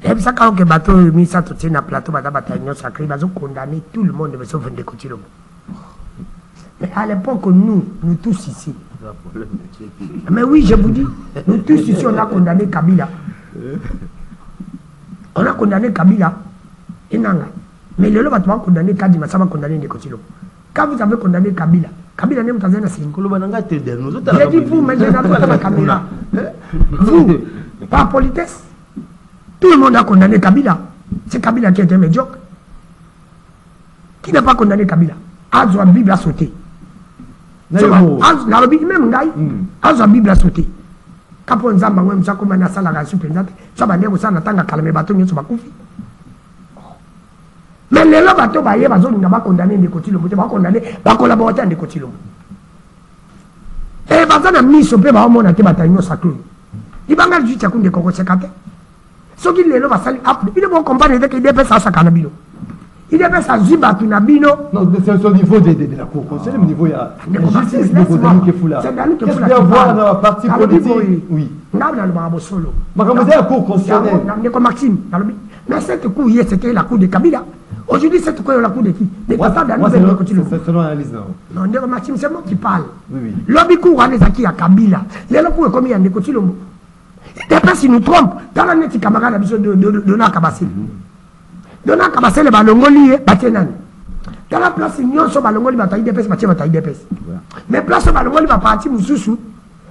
Et puis ça, quand on a bateau mis ça tout sur le plateau, il y a bataillon sacré, ils ont condamné tout le monde, sauf Ndeko Tshilombo. Mais à l'époque, nous tous ici. Mais oui, je vous dis, nous tous ici, on a condamné Kabila. On a condamné Kabila et Nanga. Mais le lot va condamner Kadima, ça va condamner Ndeko Tshilombo. Quand vous avez condamné Kabila, Kabila n'est pas un signe. J'ai dit vous, maintenant, vous avez la caméra. Vous, par politesse, tout le monde a condamné Kabila. C'est Kabila qui était médiocre. Qui n'a pas condamné Kabila? Azwa Bible a sauté. Même Ngaï, Azwa Bible a sauté. Quand on a dit que on a la suppléante, ça va dire que ça n'a pas calmé bateau, on va couper. Mais les gens bateau va condamner Ndeko Tshilombo, va condamner, va collaborer avec Ndeko Tshilombo. Et parce qu'on a mis sur le périmètre, on a été bataillon sacré. Il va mettre juste à coup de Congo Sekate. Ce qui les gens va salir après, il est bon comprendre qu'il dépasse à sa canabino. Il dépasse à Zibatou Nabino. Non, c'est au niveau de la cour. C'est le niveau, il y a justice de Danou Kefula. C'est Danou Kefula. Qu'est-ce qu'il y a à voir dans la partie politique? Oui. On a le Marabo Solo. Mais comme c'est la cour constitutionnelle. Ndeko Maxime. Mais cette cour hier, c'était la cour de Kabila. Aujourd'hui, cette cour est la cour de qui? Moi, c'est selon l'analyse. Non, Ndeko Maxime, c'est moi qui parle. Oui, oui. Lobby cour, on est à qui à Kabila. Les cours est comme il y a Ndeko Tshilombo. Des personnes qui nous trompent. Dans la net, camarade de Dona Kabassi. Dona Kabassi, les balongoli, Batenan. Dans la place, ils sont balongoli, bataille d'épaisse, bataille d'épaisse. Mais place, balongoli, va partir Moussoussou,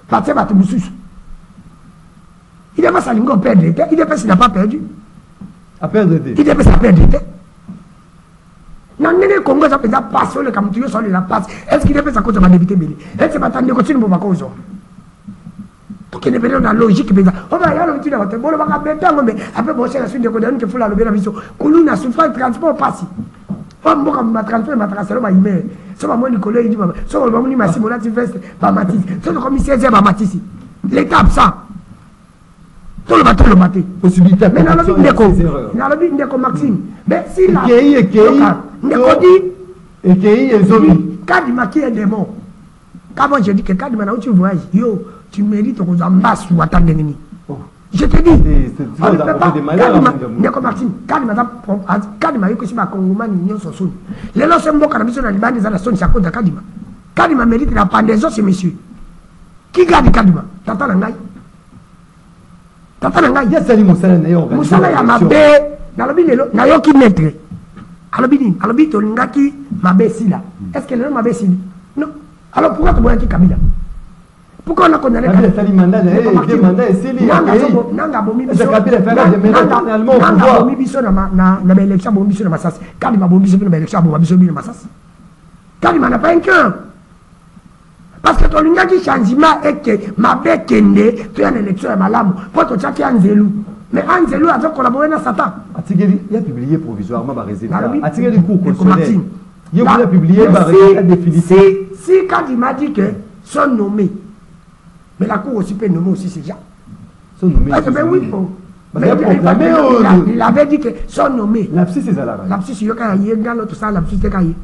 partir Moussoussou. Il est pas sa ligne perdre. Il est pas s'il n'a pas perdu. À perdre. Il est pas sa perdre. Non, les Congo, ça peut être passé, le Kamoutuyo, sur la passe. Est-ce qu'il est pas à cause de ma député Bélé? Est-ce que c'est pas continuer pour ma cause? Tout qui est dans la logique, on va y aller dans votre bon, on va mais après, bon, c'est la suite de Kodani qui faut la lever la vision. Koulou n'a souffert de transport passé. On m'a transféré, ma transféré, ma email. Ça va, moi, Nicolas, il dit, ça va, moi, ma Simonati Veste, ma Matisse. C'est le commissaire, c'est ma Matisse. L'État, ça. Tout le bateau, le matin. Possibilité. Mais dans le but de Ndeko Maxime. Mais si la. Ndeko dit. Et Zomi. Kadima qui est démon. Quand moi je dis que Kadima, où tu voyages, yo, tu mérites qu'on s'embasse ou attendre des je te dis. On ne peut pas. Ndeko Maxime. Kadima, yo, que si ma Congomani, n'y sont sous. Les lois sont bons quand on a mis dans la zone, c'est à cause de Kadima. Kadima mérite la pendaison, ces messieurs. Qui garde Kadima? T'entends la ngaï? Il y a Sali Moussala Moussala ya mabe na lobi lelo na yo ki maître alobi to ngaki mabe sila est-ce que le mabe sili non alors pourquoi tu vois qui Kabila pourquoi on a condamné Kabila Sali mandat et mandat et sili nanga bomi biso Kabila fait la nanga bomi biso na élection bomi biso na Masasi Kadima bomi biso na élection bomi biso na Masasi Kadima n'a pas un cœur. Parce que ton lingaki changement est que ma bec kende, tu as une élection à Malam, pour ton tchaki Anzelou. Mais Anzelou a collaboré dans Satan. Atigeli, il a publié provisoirement ma résultat. Atigeli cours constitutionnel. Il a publié ma résultat définitif. Si quand il m'a dit que sont nommés, mais la cour aussi peut nommer aussi ces gens. Sont nommés. Mais oui, il avait dit que sont nommés. L'abscisse c'est ça là. L'abscisse, il y a un tout ça, l'abscisse c'est cahier.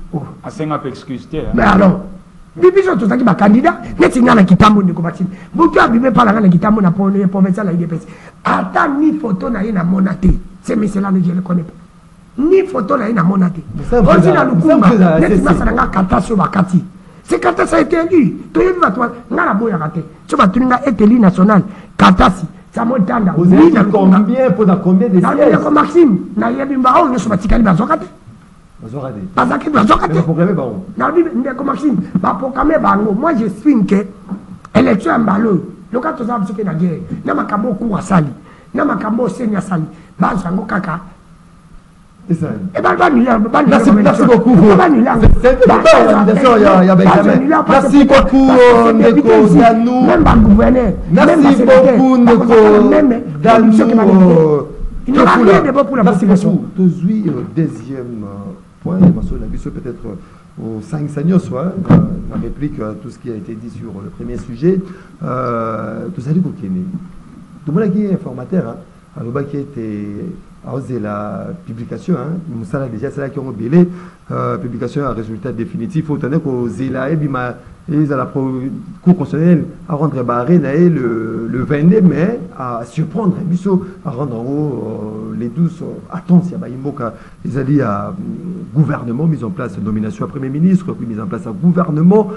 Ah, c'est un peu excuse. Mais alors. biso tozaki bacandidat neti nga na kitambo ndeko Maxime butu abime pala nga na kitambo na provincial ya IDPS ata ni photo na ye na mona te ce monsieur là je le connais pas ni photo na ye na mona te aussi na lukumba neti masala nga katasio bakati c'est Katasi a été élu toyebi bato nga na boyaka te so batuni nga eteli national Katasi ça me tanda vous êtes combien pour combien de sièges ndeko Maxime na yebi mbao nyonso batikali bazwaka te bazaki bazwaka te ndeko Maxime baproclame bango moi j'estime que élection ya mbalo loka tozala biso ke na guerre na makambo oku asali na makambo oseni asali bazwa yango kaka merci beaucoup merci beaucoup ndeko Danou même ba gouverneur merci beaucoup ndeko Danou il n'y aura rien de bon pour la population. Tozui deuxième point la biso peut-être au 5 Sagnos la réplique à tout ce qui a été dit sur le premier sujet tout ça dit kokene tout le monde qui est informateur alors qui était à la publication, Moussala déjà c'est là qui ont belé publication à résultat définitif. Autant qu'aux Zéla et Bima ils à la Cour constitutionnelle à rendre barré le 22 mai à surprendre Bisso à rendre en haut les 12 attention ils allaient à gouvernement mise en place nomination à premier ministre puis mise en place à gouvernement.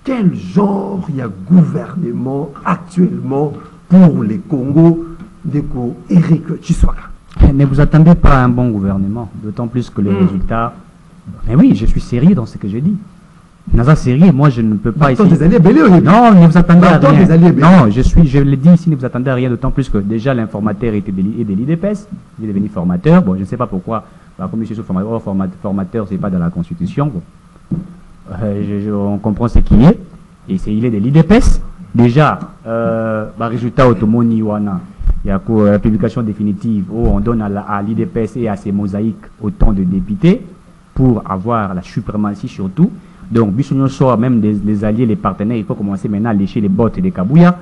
Quel genre il y a gouvernement actuellement pour les Congo de Eric Tshisekedi? Ne vous attendez pas à un bon gouvernement, d'autant plus que les résultats... Mais oui, je suis sérieux dans ce que je dis. Nasa sérieux, moi je ne peux pas ici... Non, ne vous attendez à rien. Non, je l'ai dit ici, ne vous attendez à rien, d'autant plus que déjà l'informateur était de l'IDPS, il est devenu formateur. Bon, je ne sais pas pourquoi, comme je suis formateur, c'est pas dans la Constitution. Bon. On comprend ce qu'il est, et il est de l'IDPS. Déjà, résultat automoni wana. Il y a la publication définitive où on donne à l'IDPS et à ses mosaïques autant de députés pour avoir la suprématie surtout. Donc, Bissonio sort même des alliés, les partenaires, il faut commencer maintenant à lécher les bottes des Kabouya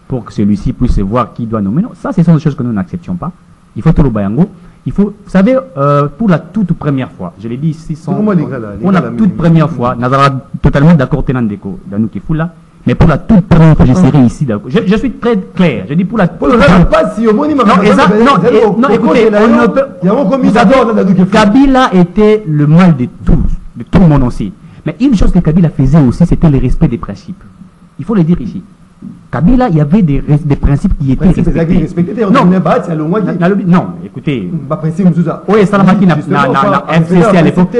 pour que celui-ci puisse voir qui doit nommer. Non, ça, ce sont des choses que nous n'acceptions pas. Il faut tout le bayango. Il faut, vous savez, pour la toute première fois, je l'ai dit ici, pour la toute première fois, nous avons totalement d'accord Tenandeko, Danou Kifula. Mais pour la toute première fois, je serai ici. Je suis très clair. Je dis pour la toute première fois. Non, écoutez, on ne peut. Kabila était le mal de tout le monde aussi. Mais une chose que Kabila faisait aussi, c'était le respect des principes. Il faut le dire ici. Kabila, il y avait des principes qui étaient respectés. Non, écoutez. Oui, Salamaki n'a FCC à l'époque.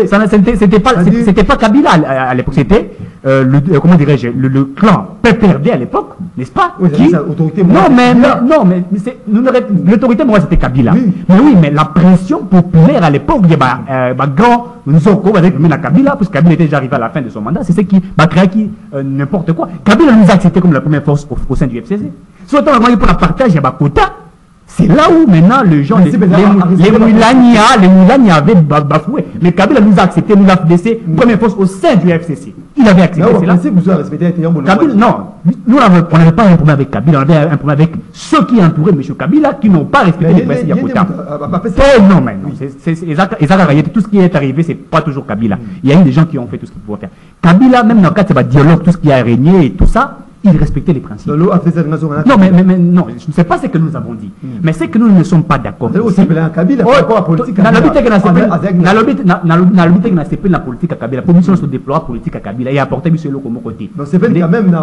C'était pas Kabila à l'époque, c'était comment dirais-je, le clan PPRD à l'époque, n'est-ce pas? Non, mais l'autorité, moi, c'était Kabila. Mais oui, mais la pression populaire à l'époque, il y a grand Nzoko avec la Kabila, parce que Kabila était déjà arrivé à la fin de son mandat, c'est ce qui va créer n'importe quoi. Kabila nous a accepté comme la première force au sein du FCC. Surtout pour la partage, il y a quota. C'est là où maintenant les gens, les Moulania avaient bafoué. Mais Kabila nous a accepté, nous a laissé première force au sein du FCC. Il avait accepté cela. Kabila, non, nous on n'avait pas un problème avec Kabila, on avait un problème avec ceux qui entouraient M. Kabila qui n'ont pas respecté les principes Yakota. Non, mais non, tout ce qui est arrivé, c'est pas toujours Kabila. Il y a eu des gens qui ont fait tout ce qu'ils pouvaient faire. Kabila, même dans le cadre de dialogue, tout ce qui a régné et tout ça, il respectait les principes. Non, mais non, je ne sais pas ce que nous avons dit. Mais c'est que nous ne sommes pas d'accord. La politique à Kabila, position se déploie politique à Kabila et apporter monsieur le comme côté. Non, c'est quand même na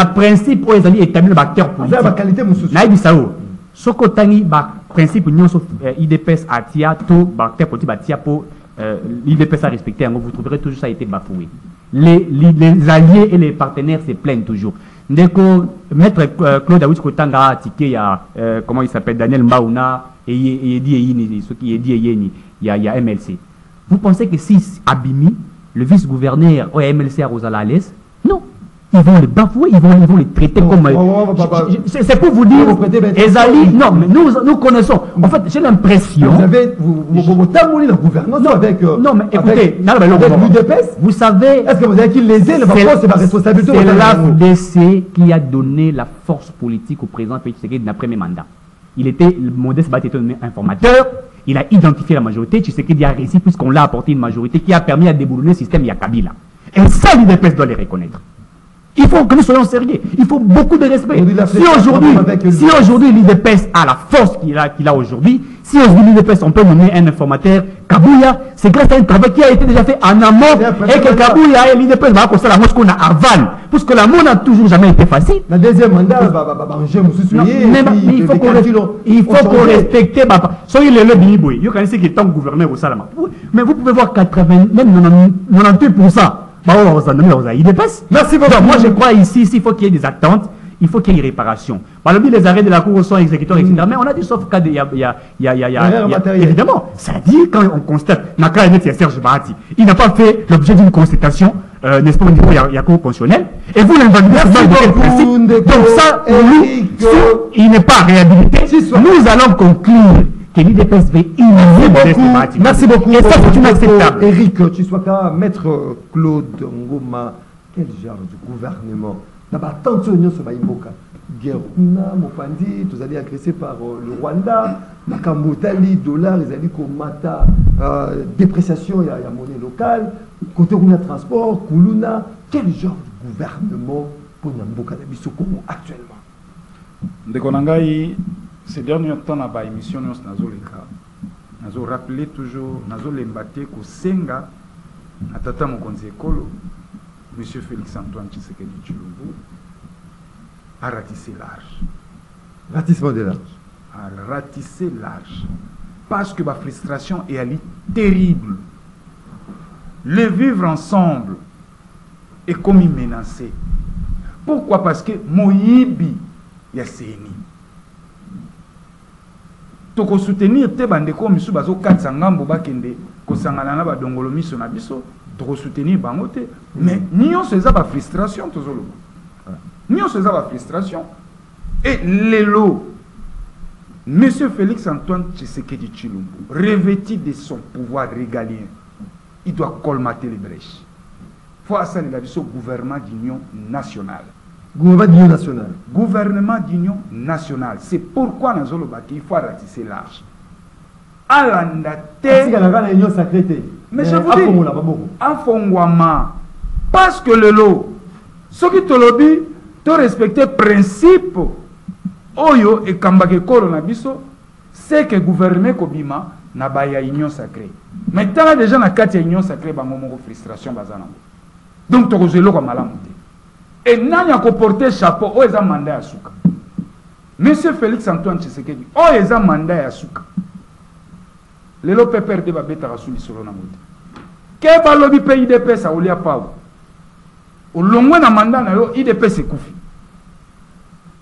principe où ils allaient établir le acteur politique. La qualité monsieur. Naïbi Sao. Sokotani ba principe union sauf IDPS atia to acteur politique atia pour l'IDPS à respecter. Vous trouverez toujours ça a été bafoué. Les alliés et les partenaires se plaignent toujours. Ndeko, maître Claude Awis Kotanga, Tike, comment il s'appelle, Daniel Mbaouna, et Yedi, ce qui est dit, il y a MLC. Vous pensez que si Abimi, le vice-gouverneur au MLC à Rosalales, non, ils vont les bafouer, ils vont les traiter comme... C'est pour vous dire, Ezali, non, mais nous connaissons. En fait, j'ai l'impression... Vous tamoulez la gouvernance avec... Non, mais écoutez, vous savez... Est-ce que vous avez qui lésé le c'est la responsabilité? C'est l'AFDC qui a donné la force politique au président Félix Tshisekedi dans le premier mandat. Il était, Modeste Bat était nommé informateur, il a identifié la majorité. Tshisekedi a réussi puisqu'on l'a apporté une majorité qui a permis à déboulonner le système Yakabila. Et ça, l'UDPS doit les reconnaître. Il faut que nous soyons sérieux. Il faut beaucoup de respect. Si aujourd'hui l'UDPS a la force qu'il a aujourd'hui, si aujourd'hui l'UDPS on peut nommer un informateur, Kabouya, c'est grâce à un travail qui a été déjà fait en amont et que Kabouya et l'UDPS va comme ça la mosquée qu'on a aval. Parce que la monde n'a toujours jamais été facile. La deuxième mandat, il faut qu'on respecte. Soyez le biniboui. Vous connaissez qu'il est gouverneur au Salama. Mais vous pouvez voir 80, même 98%. Merci beaucoup. Moi je crois ici, il faut qu'il y ait des attentes, il faut qu'il y ait des réparations. Par le biais des arrêts de la Cour sont exécuteurs, etc. Mais on a dit sauf cas évidemment, ça dit quand on constate, Serge Bahati, il n'a pas fait l'objet d'une constatation, n'est-ce pas, au niveau Cour constitutionnelle, et vous l'invalidez sur principe. Donc ça, il n'est pas réhabilité. Nous allons conclure que l'UDPS va inhumer. Merci beaucoup. Et ça, c'est inacceptable. Eric, tu sois qu'à maître Claude Ngoma, quel genre de gouvernement? D'abord, tant de unions sur Baïmboka. Gueruna, Mopandi, tous allés agressés par le Rwanda, Makambotali, dollar, ils allaient combattre dépréciation, il y a monnaie locale, côté Runa Transport, Koulouna. Quel genre de gouvernement pour Namboka Nabiso actuellement? Ndekonangai, ces derniers temps, dans l'émission, nous avons rappelé toujours, nous avons l'embatté qu'au Senga, à Tata Mokonzi Ekolo, M. Félix Antoine Tshisekedi Tshilombo, a ratissé large. Ratissement de large. A ratissé large. Parce que ma frustration est allée terrible. Le vivre ensemble est comme menacé. Pourquoi? Parce que Moyibi, il y a Séni. Toko soutenir te bandeko misu bazo katsa ngambo bakende kosangana na badongolo miso na biso toko soutenir bango te mais nion seza ba frustration tozolo nion seza ba frustration et lelo monsieur Félix Antoine Tshisekedi Tshilombo revêtu de son pouvoir régalien il doit colmater les brèches faut assaler la biso gouvernement d'union nationale. Gouvernement d'union nationale. Gouvernement d'union nationale. C'est pourquoi nous avons bâti, il faut ratisser large. Mais je vous dis, Afongwama, parce que le lot, ce qui te lobby, tu respectes le principe, Oyo et Kambake Koronabiso, c'est que gouvernement Kobima n'a pas union sacrée. Mais tu as déjà na carte union sacrée, bah mon frustration bazana. Donc tu as rejoint comme malamuté. Et n'a pas porté chapeau, oh, ils ont mandat à Souka. Monsieur Félix Antoine Tshisekedi, oh, ils ont mandat à Souka. Les lopes perdent des babes à Souli sur la moto. Quel balobi pays de paix ça ou lia pas? Au long de mandat, il de c'est koufi.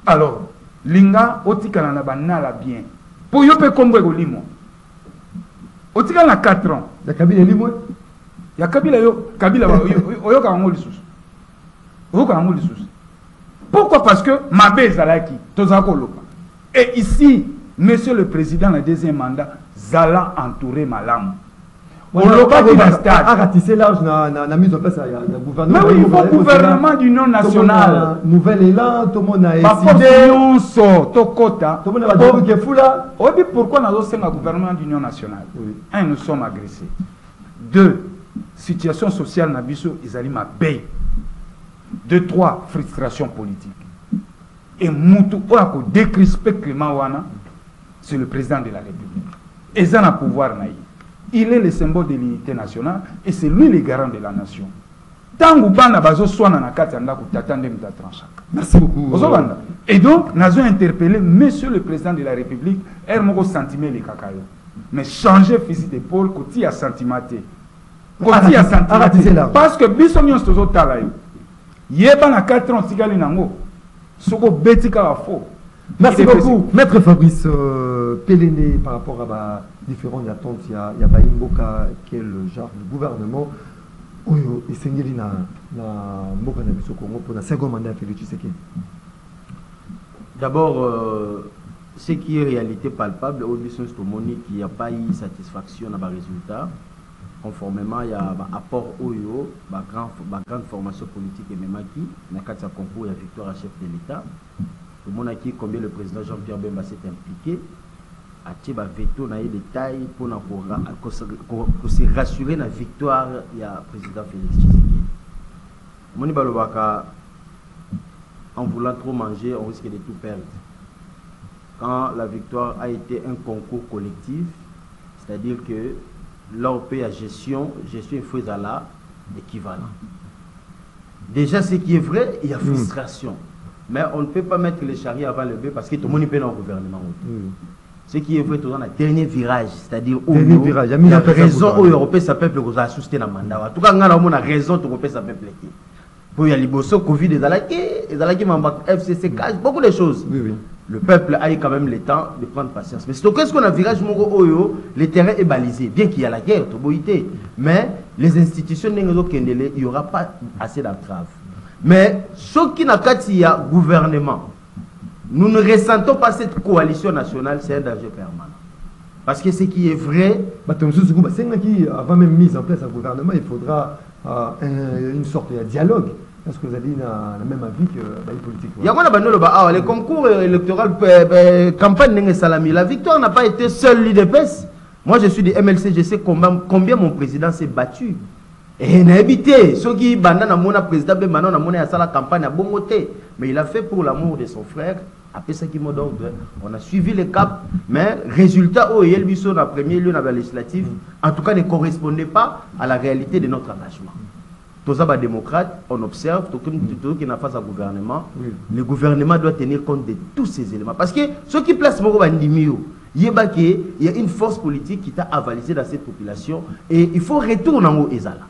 Alors, Linga, Otika na banala bien. Pour yo pe kombo ego limo. Otika na 4 ans. Ya Kabila limo? Ya Kabila yo, Kabila yo ka ngoli susu. Pourquoi? Parce que ma base est et ici, monsieur le président, le deuxième mandat, Zala entouré Malam. On a ratissé large na mise en place un gouvernement. Mais oui, il faut gouvernement d'union nationale. Nouvel élan, tout le monde a décidé. Tokota. Tout le monde a dit que fou là. Pourquoi nous avons un gouvernement d'union nationale? Un, nous sommes agressés. Deux, situation sociale Nabiso, ils allaient ma paye. 2, 3, frustration politique. Et Moutou, on décrisper Clément Wana, c'est le président de la République. Et ça a pouvoir naïf. Il est le symbole de l'unité nationale et c'est lui le garant de la nation. Tant que vous avez besoin de merci beaucoup. Et donc, nous avons interpellé monsieur le président de la République, Hermoko Santimé les Kakayo. Mais changer physique d'épaule, côté à sentimenté. Parce que Bissonion se sont talayo. Yeba na 4 ans sigali nango soko betika faux. Merci beaucoup maître Fabrice Péléné par rapport à différentes attentes il y a Baïmboka quel genre de gouvernement oyo esengeli na mboka na biso Congo pour la second mandat Félix Tshisekedi. D'abord ce qui est réalité palpable au business monique il n'y a pas eu satisfaction dans les résultats. Conformément il y a un apport Oyo, une grande formation politique et même qui dans le cadre de concours et victoire à chef de l'État. Tout le monde a qui combien le président Jean-Pierre Bemba s'est impliqué atie ba veto na détail pour se rassurer la victoire du président Félix Tshisekedi. Moni balobaka en voulant trop manger, on risque de tout perdre. Quand la victoire a été un concours collectif, c'est-à-dire que l'OP à gestion il faut là équivalent. Déjà, ce qui est vrai, il y a frustration. Mais on ne peut pas mettre les charrues avant le bœuf parce que tout le monde est dans le gouvernement. Ce qui est vrai, tout dans le dernier virage, c'est-à-dire où il y a raison aux Européens, ça peut être assister dans le mandat. En tout cas, on a raison, tout le monde, ça peut être. Pour y aller, Covid, FCC, beaucoup de choses. Le peuple a eu quand même le temps de prendre patience. Mais c'est qu'est-ce qu'on a virage, le terrain est balisé. Bien qu'il y a la guerre, mais les institutions, il n'y aura pas assez d'entraves. Mais ce qui n'a qu'à dire gouvernement, nous ne ressentons pas cette coalition nationale, c'est un danger permanent. Parce que ce qui est vrai... Avant même mise en place un gouvernement, il faudra une sorte de dialogue. Est-ce que vous avez le même avis que les politiques? Il y a les concours électoraux, campagne Salami. La victoire n'a pas été seule l'UDPS. Moi, je suis du MLC, je sais combien mon président s'est battu. Et il a évité. Ceux qui bandent mon président, la campagne à bon côté. Mais il a fait pour l'amour de son frère. Après ça qui m'a d'ordre, on a suivi les caps, mais résultat au Yelbiso dans le premier lieu dans la législative, en tout cas ne correspondait pas à la réalité de notre engagement. Tous les démocrates, on observe, tout qui n'a pas un gouvernement, le gouvernement doit tenir compte de tous ces éléments. Parce que ceux qui placent Moro Bandimio, il y a une force politique qui t'a avalisé dans cette population et il faut retourner en haut Ezala.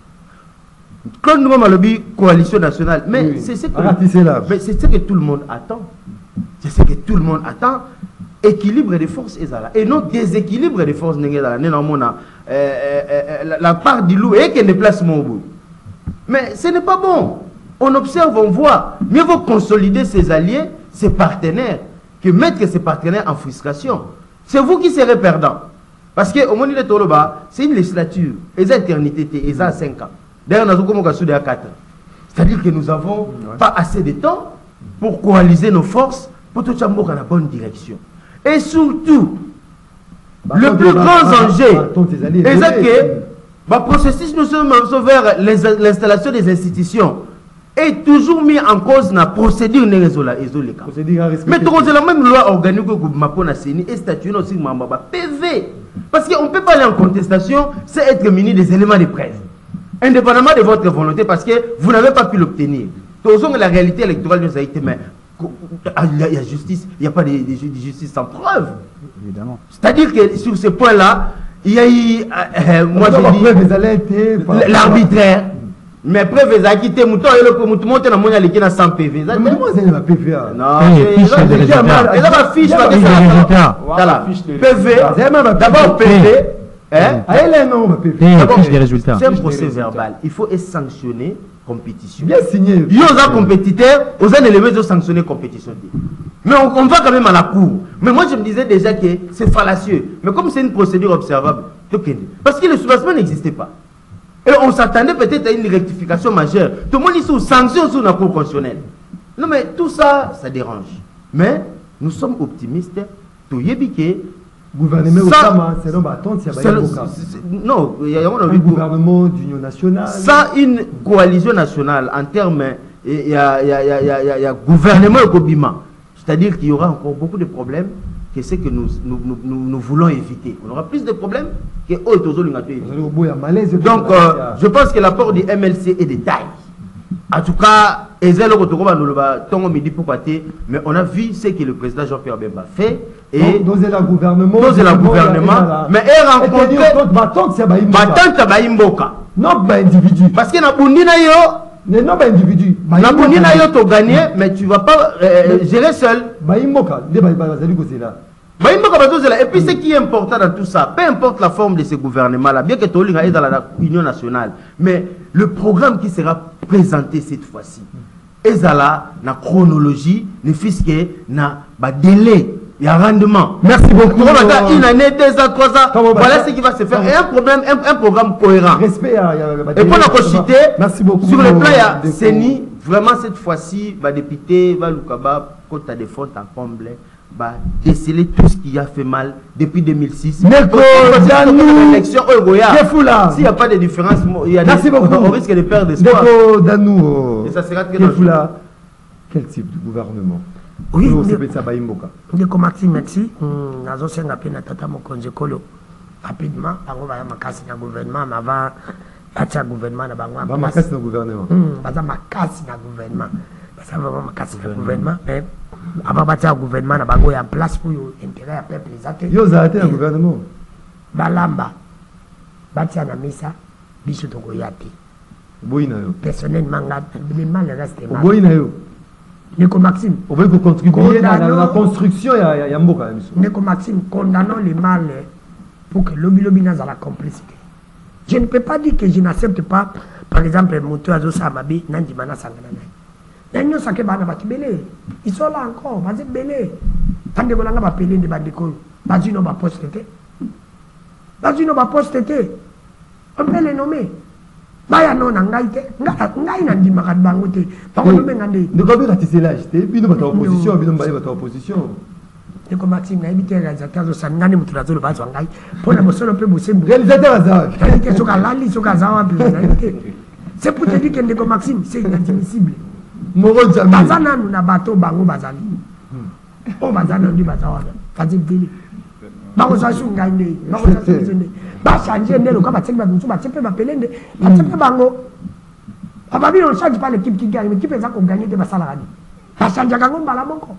Quand nous avons la coalition nationale, mais c'est ce que tout le monde attend. C'est ce que tout le monde attend. Équilibre des forces Ezala. Et non déséquilibre des forces Ezala. La part du loup et qu'elle déplace mon bout. Mais ce n'est pas bon. On observe, on voit. Mieux vaut consolider ses alliés, ses partenaires, que mettre ses partenaires en frustration. C'est vous qui serez perdant. Parce qu'au moment de Toloba, c'est une législature. Et ça, éternité, et ça, 5 ans. D'ailleurs, nous avons 4. C'est-à-dire que nous n'avons pas assez de temps pour coaliser nos forces, pour tout ça, dans la bonne direction. Et surtout, le plus grand enjeu, c'est que le processus nous sommes vers l'installation des institutions est toujours mis en cause dans la procédure. Mais tu as la même loi organique que Mapona Seni et statut aussi PV. Parce qu'on ne peut pas aller en contestation, c'est être muni des éléments de presse. Indépendamment de votre volonté, parce que vous n'avez pas pu l'obtenir. La réalité électorale nous a été, mais il y a justice, il n'y a pas de justice sans preuve. Évidemment. C'est-à-dire que sur ce point-là, il y a eu, moi je dis, l'arbitraire. Mais preuve, ils ont quitté Mouton et le Mouton dans mon allié dans 100 PV. Mais moi, c'est la PVA. Non, il y a ma fiche, PV. D'abord PV. C'est un procès verbal. Il faut sanctionner compétition. Bien signé. Il y a un compétiteur, aux éléments de sanctionner compétition. Mais on va quand même à la cour. Mais moi, je me disais déjà que c'est fallacieux. Mais comme c'est une procédure observable, parce que le soubassement n'existait pas. Et on s'attendait peut-être à une rectification majeure. Tout le monde dit sous sanction sur la cour constitutionnelle. Non, mais tout ça, ça dérange. Mais nous sommes optimistes. Tout yébike. Gouvernement c'est non, non, il y a un gouvernement d'union nationale. Sans une coalition nationale en termes, il y a gouvernement et Kobima. C'est-à-dire qu'il y aura encore beaucoup de problèmes. Que c'est que nous voulons éviter. On aura plus de problèmes que donc, je pense que l'apport du MLC est de taille. En tout cas, mais on a vu ce que le président Jean-Pierre Bemba fait. Et doser le gouvernement. Mais elle rencontre non, individu. parce qu'il y a un non, individu. Tu gagné, mais tu ne vas pas gérer seul. Et puis ce qui est important dans tout ça, peu importe la forme de ce gouvernement-là, bien que Toling est dans l'Union nationale, mais le programme qui sera présenté cette fois-ci, est là, la chronologie, ne fût-ce que na délai, il y a rendement. Merci beaucoup. Une année, 2 ans, 3 ans, voilà ce qui va se faire. Et un programme cohérent. Respect et pour la citer, merci beaucoup. Sur le plan, il y a Seni, vraiment cette fois-ci, député, Valukaba, quand tu as des fonds en comble, déceler tout ce qui a fait mal depuis 2006. Neko Danou, s'il n'y a pas de différence, on risque de perdre espoir. Neko Danou, et ça sera très dangereux. Quel type de gouvernement? Oui, Ndeko Maxime, merci. Nazo senga pena tata mokonze kolo rapidement. Bango ba makasi na gouvernement, ma va acha gouvernement na bango. Ba makasi na gouvernement. Baza makasi na gouvernement. Baza vraiment makasi na gouvernement. Mais avant bacha gouvernement na bango ya place pour intérêt à peuple les athées. Yo za athée na gouvernement. Balamba. Bacha na misa biso to koyati. Boyina yo. Personnellement le mal reste mal. Boyina yo. Neko Maxime, on veut contribuer dans la construction il y a Mboka. Neko Maxime, condamnons le mal pour que l'obi n'a la complicité. Je ne peux pas dire que je n'accepte pas, par exemple, Moutou Azo Samabi, Nandimana Sanganana. Nanyo Sake Bana Batibele, ils sont là encore, vas-y belé. Tant de Bolanga va payer des bandicos, vas-y non va poster. Vas-y non va poster. On peut les nommer. Baya non ngaite ngai na ndima ka bango te bango be ngande de ko bi katise la jete bino bata opposition bino mbali bata opposition de ko Maxime na ibite réalisateur zo sangane mutulazo lo bazo ngai pona bosolo pe bosembu réalisateur azar tandis que soka lali soka zawa pe c'est pour te dire que de ko Maxime c'est inadmissible moro jamais bazana na bato bango bazali o bazana ndi bazawa fazi dili bango sa sunga inde bango sa sunga ba changer ndelo ka batseki ba nzu batsepe ba pelende batsepe bango ababi on change pas l'équipe qui gagne l'équipe ça qu'on gagne de basala radi ba changer kango mbala moko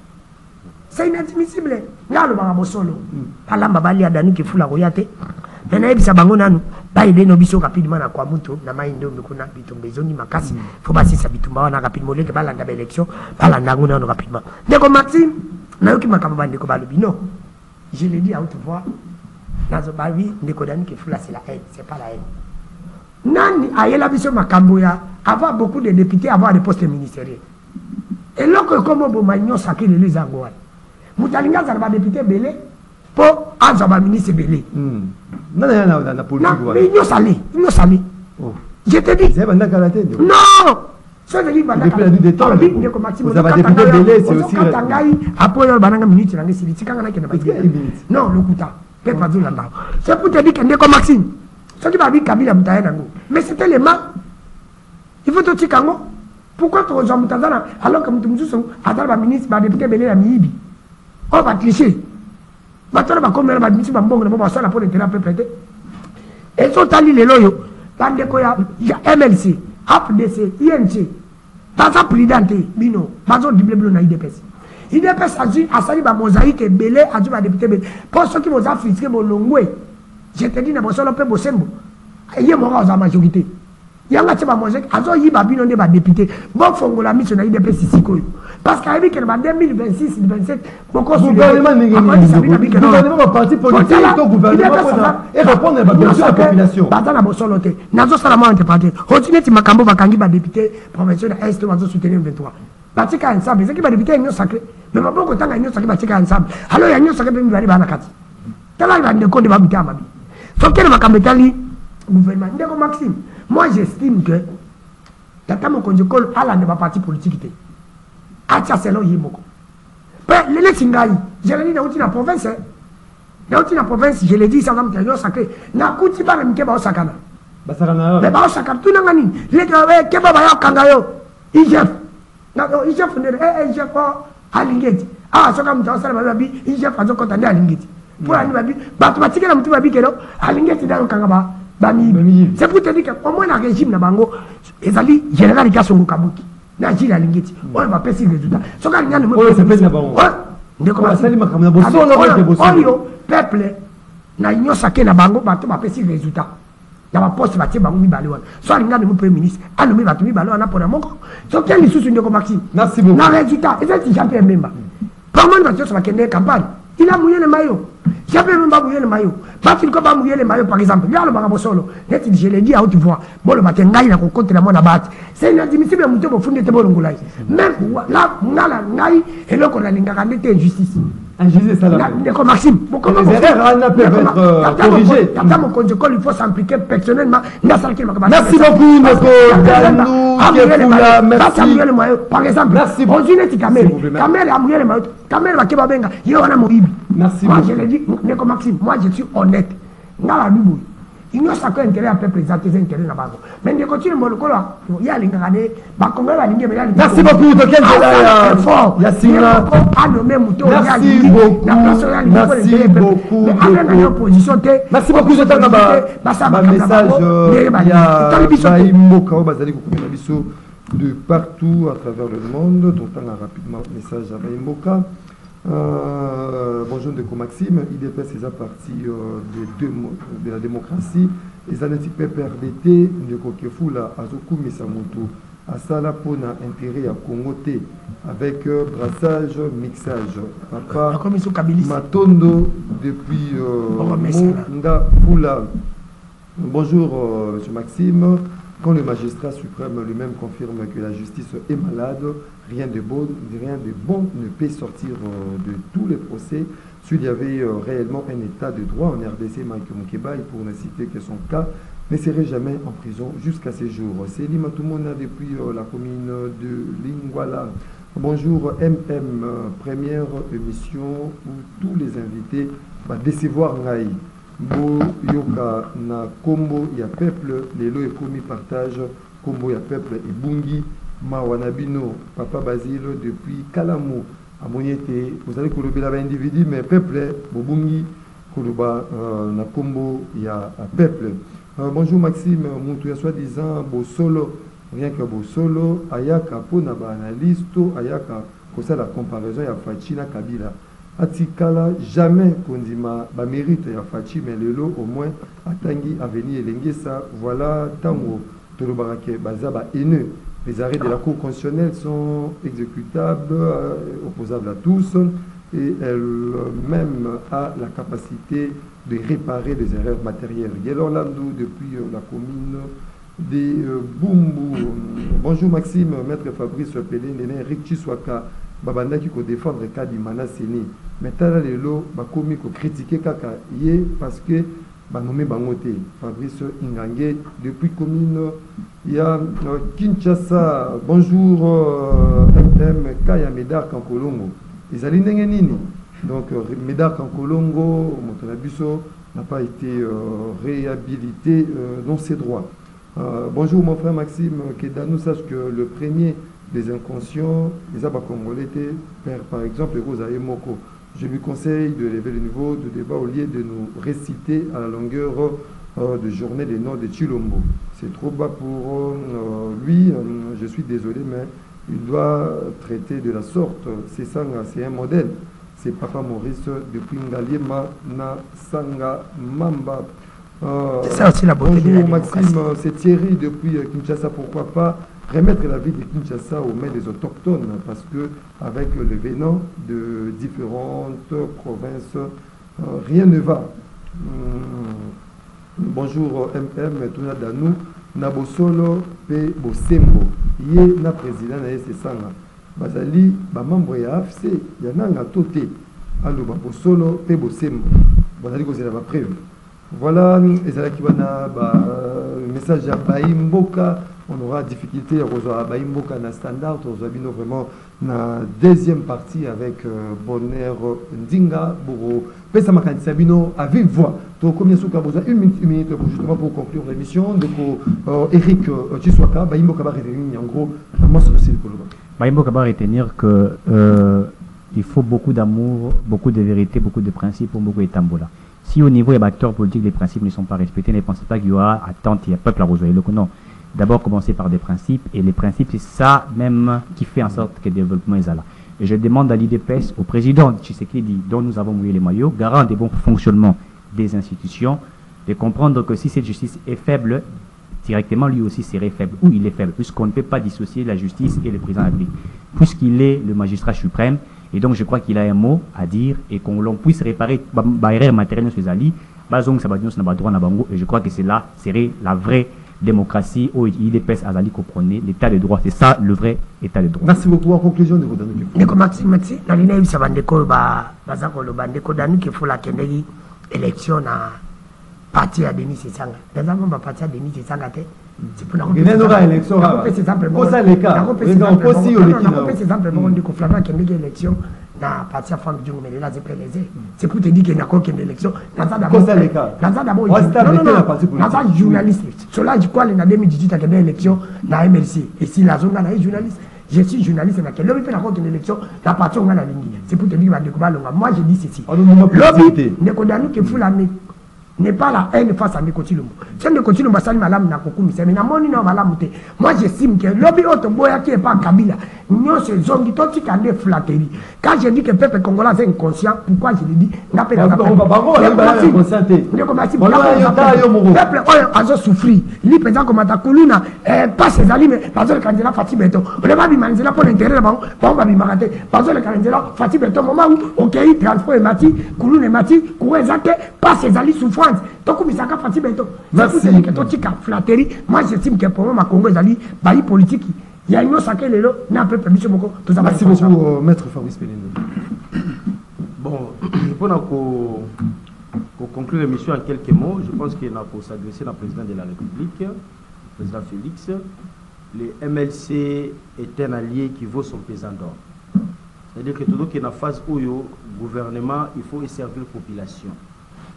c'est inadmissible ngalo ba bosolo palamba bali adani ki fula koyate na ebisa bango nanu ba ide no biso rapidement na kwa mutu na maindo mikuna bitumbe zoni makasi faut ba sisa bitumba wana rapidement leke balanda ba élection balanda ngona no rapidement ndeko Maxime na yoki makamba ndeko balobi no je l'ai dit à haute voix. Nazo bavi ndeko dani ki fula c'est la haine, c'est pas la haine. Nani ayela biso makamboya avoir beaucoup de députés, avoir des postes ministériels. Et là que comme bo magnon saké les angwa. Mutalinga za ba député belé pour aza ba ministre belé. Nana na politique wa. Mais ils salé. Oh. Je te dis. C'est banda kalaté. Non. Ça veut dire banda depuis temps. Vous avez député belé c'est aussi après bananga minute na ngisi tikanga na kena ba. Non, le kuta. C'est pour te dire que Ndeko Maxime, ce qui va dire Kabila Moutaïna, mais c'était les mains. Il faut te dire qu'en pourquoi tu rejoins Moutazana alors que Moutoumou sont à la ministre, va député Belé à Miibi. On va tricher. Maintenant, on va comme la ministre, on va faire la peau de thérapie prêtée. Et sont allés les loyaux. Il y a MLC, APDC, INC, Baza Pridante, Bino, Bazo Dibleblo na IDPS. Il n'est pas asali ba mosaïque belé adu ba député belé pour ceux qui vont affisquer mon longwe je te dis na bosolo pe bosembo yé mo ra za majorité yanga teba mosaïque azo yi ba bino ne ba député bon fongola mission na IDP sisiko parce qu'à que en 2026 27 beaucoup gouvernement gouvernement parti politique to gouvernement et répondre ba besoin de la population bata na bosolo te nazo sala ma interpréter continuer makambo bakangi ba député provincial est wazo soutenir 23 batika ensemble c'est qui va débuter une sacré mais pas beaucoup tant une sacré batika ensemble alors il y a une sacré puis va bana kati tala va ndeko de babita mabi faut que makambetali gouvernement ndeko Maxime moi j'estime que tata mokonje kol ala ne ba parti politique té acha selo yimoko pe lele singai je l'ai dit dans une province dans une province je l'ai dit ça va me sacré na kuti ba mke ba osakana basakana mais ba osakana tu nangani le ke baba ya kangayo IGF il chef de chef alingeti soka mtu asala babi il chef azo kota ndia alingeti pour ani babi batu batika na mtu babi kero alingeti da kanga bami c'est pour te dire que au moins la régime na bango ezali général Kasongo Kabuki na jili alingeti on va passer résultat soka ngana mo c'est pas na bango ndeko basali makamna boso peuple na nyosa ke na bango batu ba passer résultat na ba poste batie bango mibale wana so alinga mu premier ministre anomi batu mibale wana pona moko so quel lisusu Ndeko Maxime merci beaucoup na résultat ezati champion memba comment va se bakende campagne il a mouillé le maillot champion memba mouillé le maillot batu ko ba mouillé le maillot par exemple ngalo banga bosolo net je l'ai dit à haute voix bon le matin ngai na ko contre na mona bat c'est inadmissible muto bo funde te bolongolai même là ngala ngai eloko na linga kande te injustice Injustice à la Maxime, les erreurs peuvent être corrigées. Il faut s'impliquer personnellement. Merci beaucoup, par exemple, merci beaucoup. Merci moi, je l'ai dit, Maxime, moi je suis honnête. Il n'y a pas intérêt à présenter ses intérêts là-bas. Mais il continue mon colo. Il y a les gars, merci beaucoup, Yassina. Merci beaucoup. Merci beaucoup. Merci beaucoup, je t'en message de partout à travers le monde. Donc, on a rapidement message à Baïmboka. Bonjour Ndeko Maxime, IDPS c'est à partie de la démocratie. Les analytiques PRDT, Ndeko Kefula, Azoku Misamoto, Asala Pona, intérêt à Congoté, avec brassage, mixage. Papa Matondo depuis Nga Fula. Bonjour Monsieur Maxime. Quand le magistrat suprême lui-même confirme que la justice est malade, rien de bon ne peut sortir de tous les procès. S'il y avait réellement un état de droit en RDC, Mike Mukeba, pour ne citer que son cas, ne serait jamais en prison jusqu'à ces jours. C'est Lima Toumouna depuis la commune de Lingwala. Bonjour MM, première émission où tous les invités vont décevoir Ngaï. Bo yoka na kombo ya peuple lelo ekomi partage kombo ya peuple et bungi mawanabino papa Basile depuis Kalamu amoniete vous allez kolobela ba individu mais peuple bobungi koloba na kombo ya peuple. Bonjour Maxime mutu ya soi-disant bo solo rien que bo solo ayaka pona ba analyste ayaka kosa la comparaison ya Fachina Kabila Atikala jamais kondima ba mérite ya Fachi mais lelo au moins atangi avenir Lengesa voilà tango tolobarake bazaba haineux. Les arrêts de la Cour constitutionnelle sont exécutables, opposables à tous et elle-même a la capacité de réparer des erreurs matérielles. Guélon Landou depuis la commune des Bumbu. Bonjour Maxime, maître Fabrice Pelé, Néné Rikchi Swaka. Babanda qui ko défendre le cas d'Imana Séni. Maintenant, les lots, bakomi ko critiquer kaka yé parce que banomé bangote. Fabrice Ingangé depuis commune, il y a Kinshasa. Bonjour MM Kaya Médard Kankolongo. Ils allaient nini. Donc Médard Kankolongo, Motonabuso n'a pas été réhabilité dans ses droits. Bonjour mon frère Maxime, que nous sache que le premier des inconscients, les Abakongolais étaient, par exemple, Rosa Moko. Je lui conseille de lever le niveau de débat au lieu de nous réciter à la longueur de journée des noms de Chilombo. C'est trop bas pour lui, je suis désolé, mais il doit traiter de la sorte. C'est un modèle. C'est Papa Maurice depuis Ngaliema na Sanga Mamba. C'est ça aussi la beauté de la démocratie. Maxime, c'est Thierry depuis Kinshasa, pourquoi pas remettre la vie de Kinshasa aux mains des autochtones, parce que avec le vénan de différentes provinces, rien ne va. Bonjour MM, Tuna Danou, Nabosolo, P. Bosembo, Yé na président na Sanga. Bazali, ba membre ya AFC, Yananga Tote, Allo Bosolo, P. Bosembo. Bazali ko c'est la prévu. Voilà, et c'est là qui va na message à Baïmboka. On aura difficulté à rejoindre Baïmboka na standard, on a vraiment na deuxième partie avec Bonheur Ndinga Bouro. Pesa Makani Sabino à vive voix. Donc combien de temps besoin une minute justement pour conclure l'émission. Donc Eric Chiswaka, Baïmboka va retenir en gros moi c'est aussi le Koloba. Baïmboka va retenir que il faut beaucoup d'amour, beaucoup de vérité, beaucoup de principes pour beaucoup de tambola. Si au niveau des acteurs politiques les principes ne sont pas respectés, ne pensez pas qu'il y aura attente, il y a peuple à rejoindre. Non. D'abord commencer par des principes, et les principes c'est ça même qui fait en sorte que le développement est là. Et je demande à l'IDPS, au président Tshisekedi, dont nous avons mouillé les maillots, garant des bons fonctionnements des institutions, de comprendre que si cette justice est faible, directement lui aussi serait faible, ou il est faible, puisqu'on ne peut pas dissocier la justice et le président de la République, puisqu'il est le magistrat suprême, et donc je crois qu'il a un mot à dire, et qu'on puisse réparer les erreurs matérielles sur les alliés, et je crois que c'est là serait la vraie démocratie où il est pèse Azali comprenez l'état de droit. C'est ça le vrai état de droit. Merci beaucoup. En conclusion de vous donner. Merci. Dans l'année, ça va déco, bazako le bandeko danu qu'il faut la kendegi élection na parti à Denis Sanga. Dans un moment, parti à Denis Sanga. C'est pour il y aura élection. Pour ça, les cas. Élection na parti à femme du mais là c'est pour te dire qu'il n'y a aucune élection. Dans ça d'abord journaliste. Cela du quoi en 2018 a gagné l'élection na MLC et si la zone là est journaliste. Je suis journaliste dans quel lobby peut raconter une élection la partie on a la ligne. C'est pour te dire que moi je dis ceci. Lobby ne condamne que vous la n'est pas la haine face à Ndeko Tshilombo. Si Ndeko Tshilombo sali malamu na kokumisa mais na moni na malamu te. Moi j'estime que lobby auto boya qui est pas Kabila. Nous se zongi toti kande flatterie. Quand je dis que le peuple congolais est inconscient, pourquoi je le dis? N'a pas la peuple a souffri. Li pesant comme Atakuluna pas ses amis mais parce que candidat Fatih Beto. On ne va pas manzela pour l'intérêt bon va bimarate. Parce que le candidat Fatih Beto moment où OK transport et mati, Kuluna et mati, Kouezake pas ses amis souffrance. Donc Misaka Fatih Beto. Merci. Que toti ka flatterie. Moi j'estime que pour moi Congo ezali bayi politique. Il y a une autre sacrée, n'a pas permis ce beaucoup. Merci beaucoup, Maître Fabrice Pelendo. Bon, pour conclure l'émission en quelques mots, je pense qu'il faut s'adresser au président de la République, le président Félix. Le MLC est un allié qui vaut son pesant d'or. C'est-à-dire que tout ce qui est en phase où le gouvernement, il faut servir la population.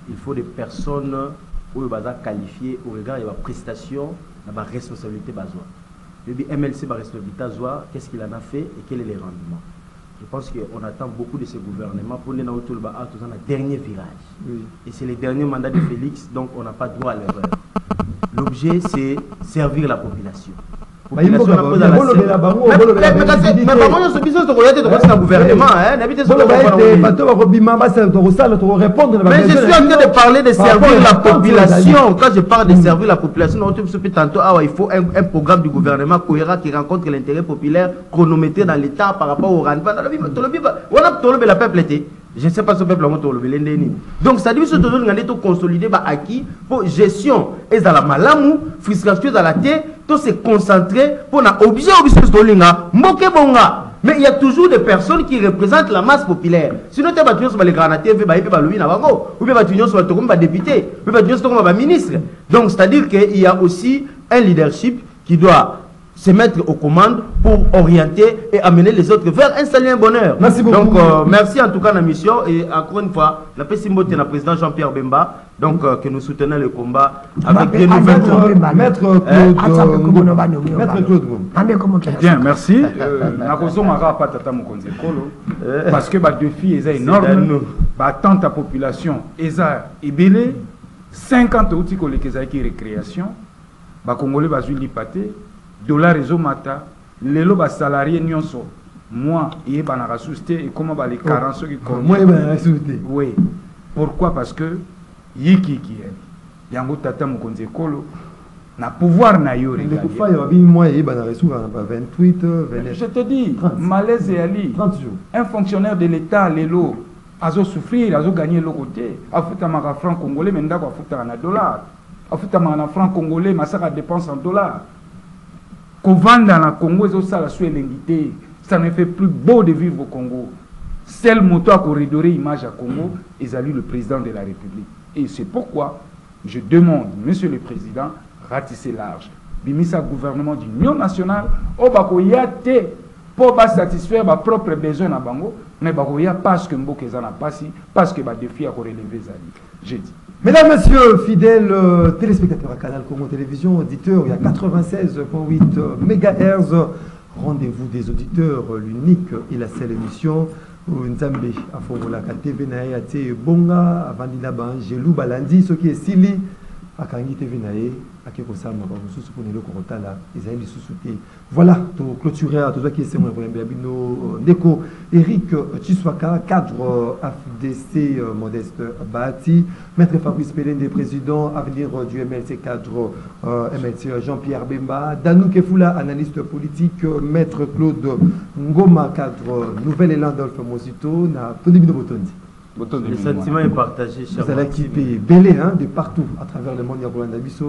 Il faut des personnes où il va qualifier au regard de la prestation, de la responsabilité basoire. Le MLC va responsabilité Zoa, qu'est-ce qu'il en a fait et quel est le rendement. Je pense qu'on attend beaucoup de ce gouvernement pour nous dans le dernier virage. Oui. Et c'est le dernier mandat de Félix, donc on n'a pas droit à l'erreur. L'objet, c'est servir la population. Mais il faut mais je suis en train de parler de servir la population. Quand je parle de servir la population, il faut un programme du gouvernement cohérent qui rencontre l'intérêt populaire chronométré dans l'État par rapport au rendement. La peuple était. Je ne sais pas si le peuple a monté. Donc, ça dit que nous avons consolidé acquis pour gestion et dans la malamou, frustration dans la tête, tout se concentrer pour objet mais il y a toujours des personnes qui représentent la masse populaire. Sinon, tu as les granatiers, ou bien tu as député, ou bien tu as ministre. Donc, c'est-à-dire qu'il y a aussi un leadership qui doit se mettre aux commandes pour orienter et amener les autres vers installer un bonheur. Merci beaucoup. Donc, merci en tout cas de la mission. Et encore une fois, la PSIMBO est le président Jean-Pierre Bemba, donc que nous soutenons le combat avec des nouvelles. Maître Claude. Bien, merci. Parce que le défi est énorme. Tant ta population est ébélée. 50 outils qui récréation. Les Congolais vont lipater. Dollar réseau mata, les lots salariés nyonso. Moi, il y a des ressources et comment les carences qui comptent. Moi, il y a des ressources. Oui. Pourquoi? Parce que yiki qui est. Yango tata mukonze kolo. Na pouvoir na yo regarder. Moi, il y a des ressources 28, 29. Je te dis, 30. Malaise et Ali. 30 jours. Un fonctionnaire de l'État, les lots, azo souffrir, azo gagner le côté. Afuta mara franc congolais, mais ndako afuta na dollar. Afuta mara franc congolais, mais ça dépense en dollars. Qu'on vende dans le Congo, ça ne fait plus beau de vivre au Congo. Seul moto à corridorer image à Congo est le président de la République. Et c'est pourquoi je demande, Monsieur le Président, ratisser large. Bimisa gouvernement d'union nationale, pour satisfaire mes propres besoins à Bango, mais parce que Mbokezana passi, parce que les défis à relever Zali. J'ai dit. Mesdames, Messieurs, fidèles téléspectateurs à Canal Congo Télévision, auditeurs, il y a 96.8 MHz. Rendez-vous des auditeurs, l'unique et la seule émission. Nzambe Afongola TV Nae Ate Bonga, Avandina Bangelou Balandi, ce qui est Sili, Akangi TV Nae, Akeko Sama, Bamusu Ponelo Korotala, Isaïli Soussouté. Voilà, pour clôturer à tout ça qui est Semon Biabino, Neko, Eric Chiswaka, cadre AFDC Modeste Bahati, Maître Fabrice Pelende, président avenir du MLC, cadre MLC Jean-Pierre Bemba, Danou Kefoula, analyste politique, Maître Claude Ngoma, cadre Nouvel Élan d'Olphe Mosito, na Tony Bino Botondi. Le sentiment est partagé. Vous allez équiper belé de partout à travers le monde.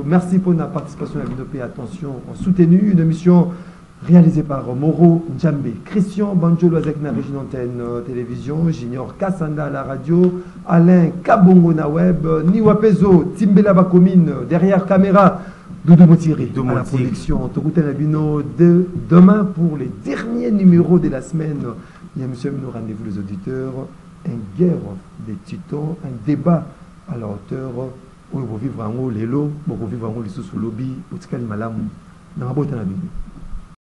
Merci pour la participation à Vidopé. Attention, soutenu une émission réalisée par Moro Njambe, Christian Banjolo avec la régie d'antenne télévision, Junior Kassanda à la radio, Alain Kabongo na web, Niwapezo, Timbela Bakomine derrière caméra, Doudou Motiri à la production. Tokouten Abino de demain pour les derniers numéros de la semaine. Il y a monsieur nous rendez-vous les auditeurs, une guerre des titans, un débat à la hauteur où vous vivre en haut les lots, où vous vivre en haut les sous lobby, où tu calmes malamu. Dans la beauté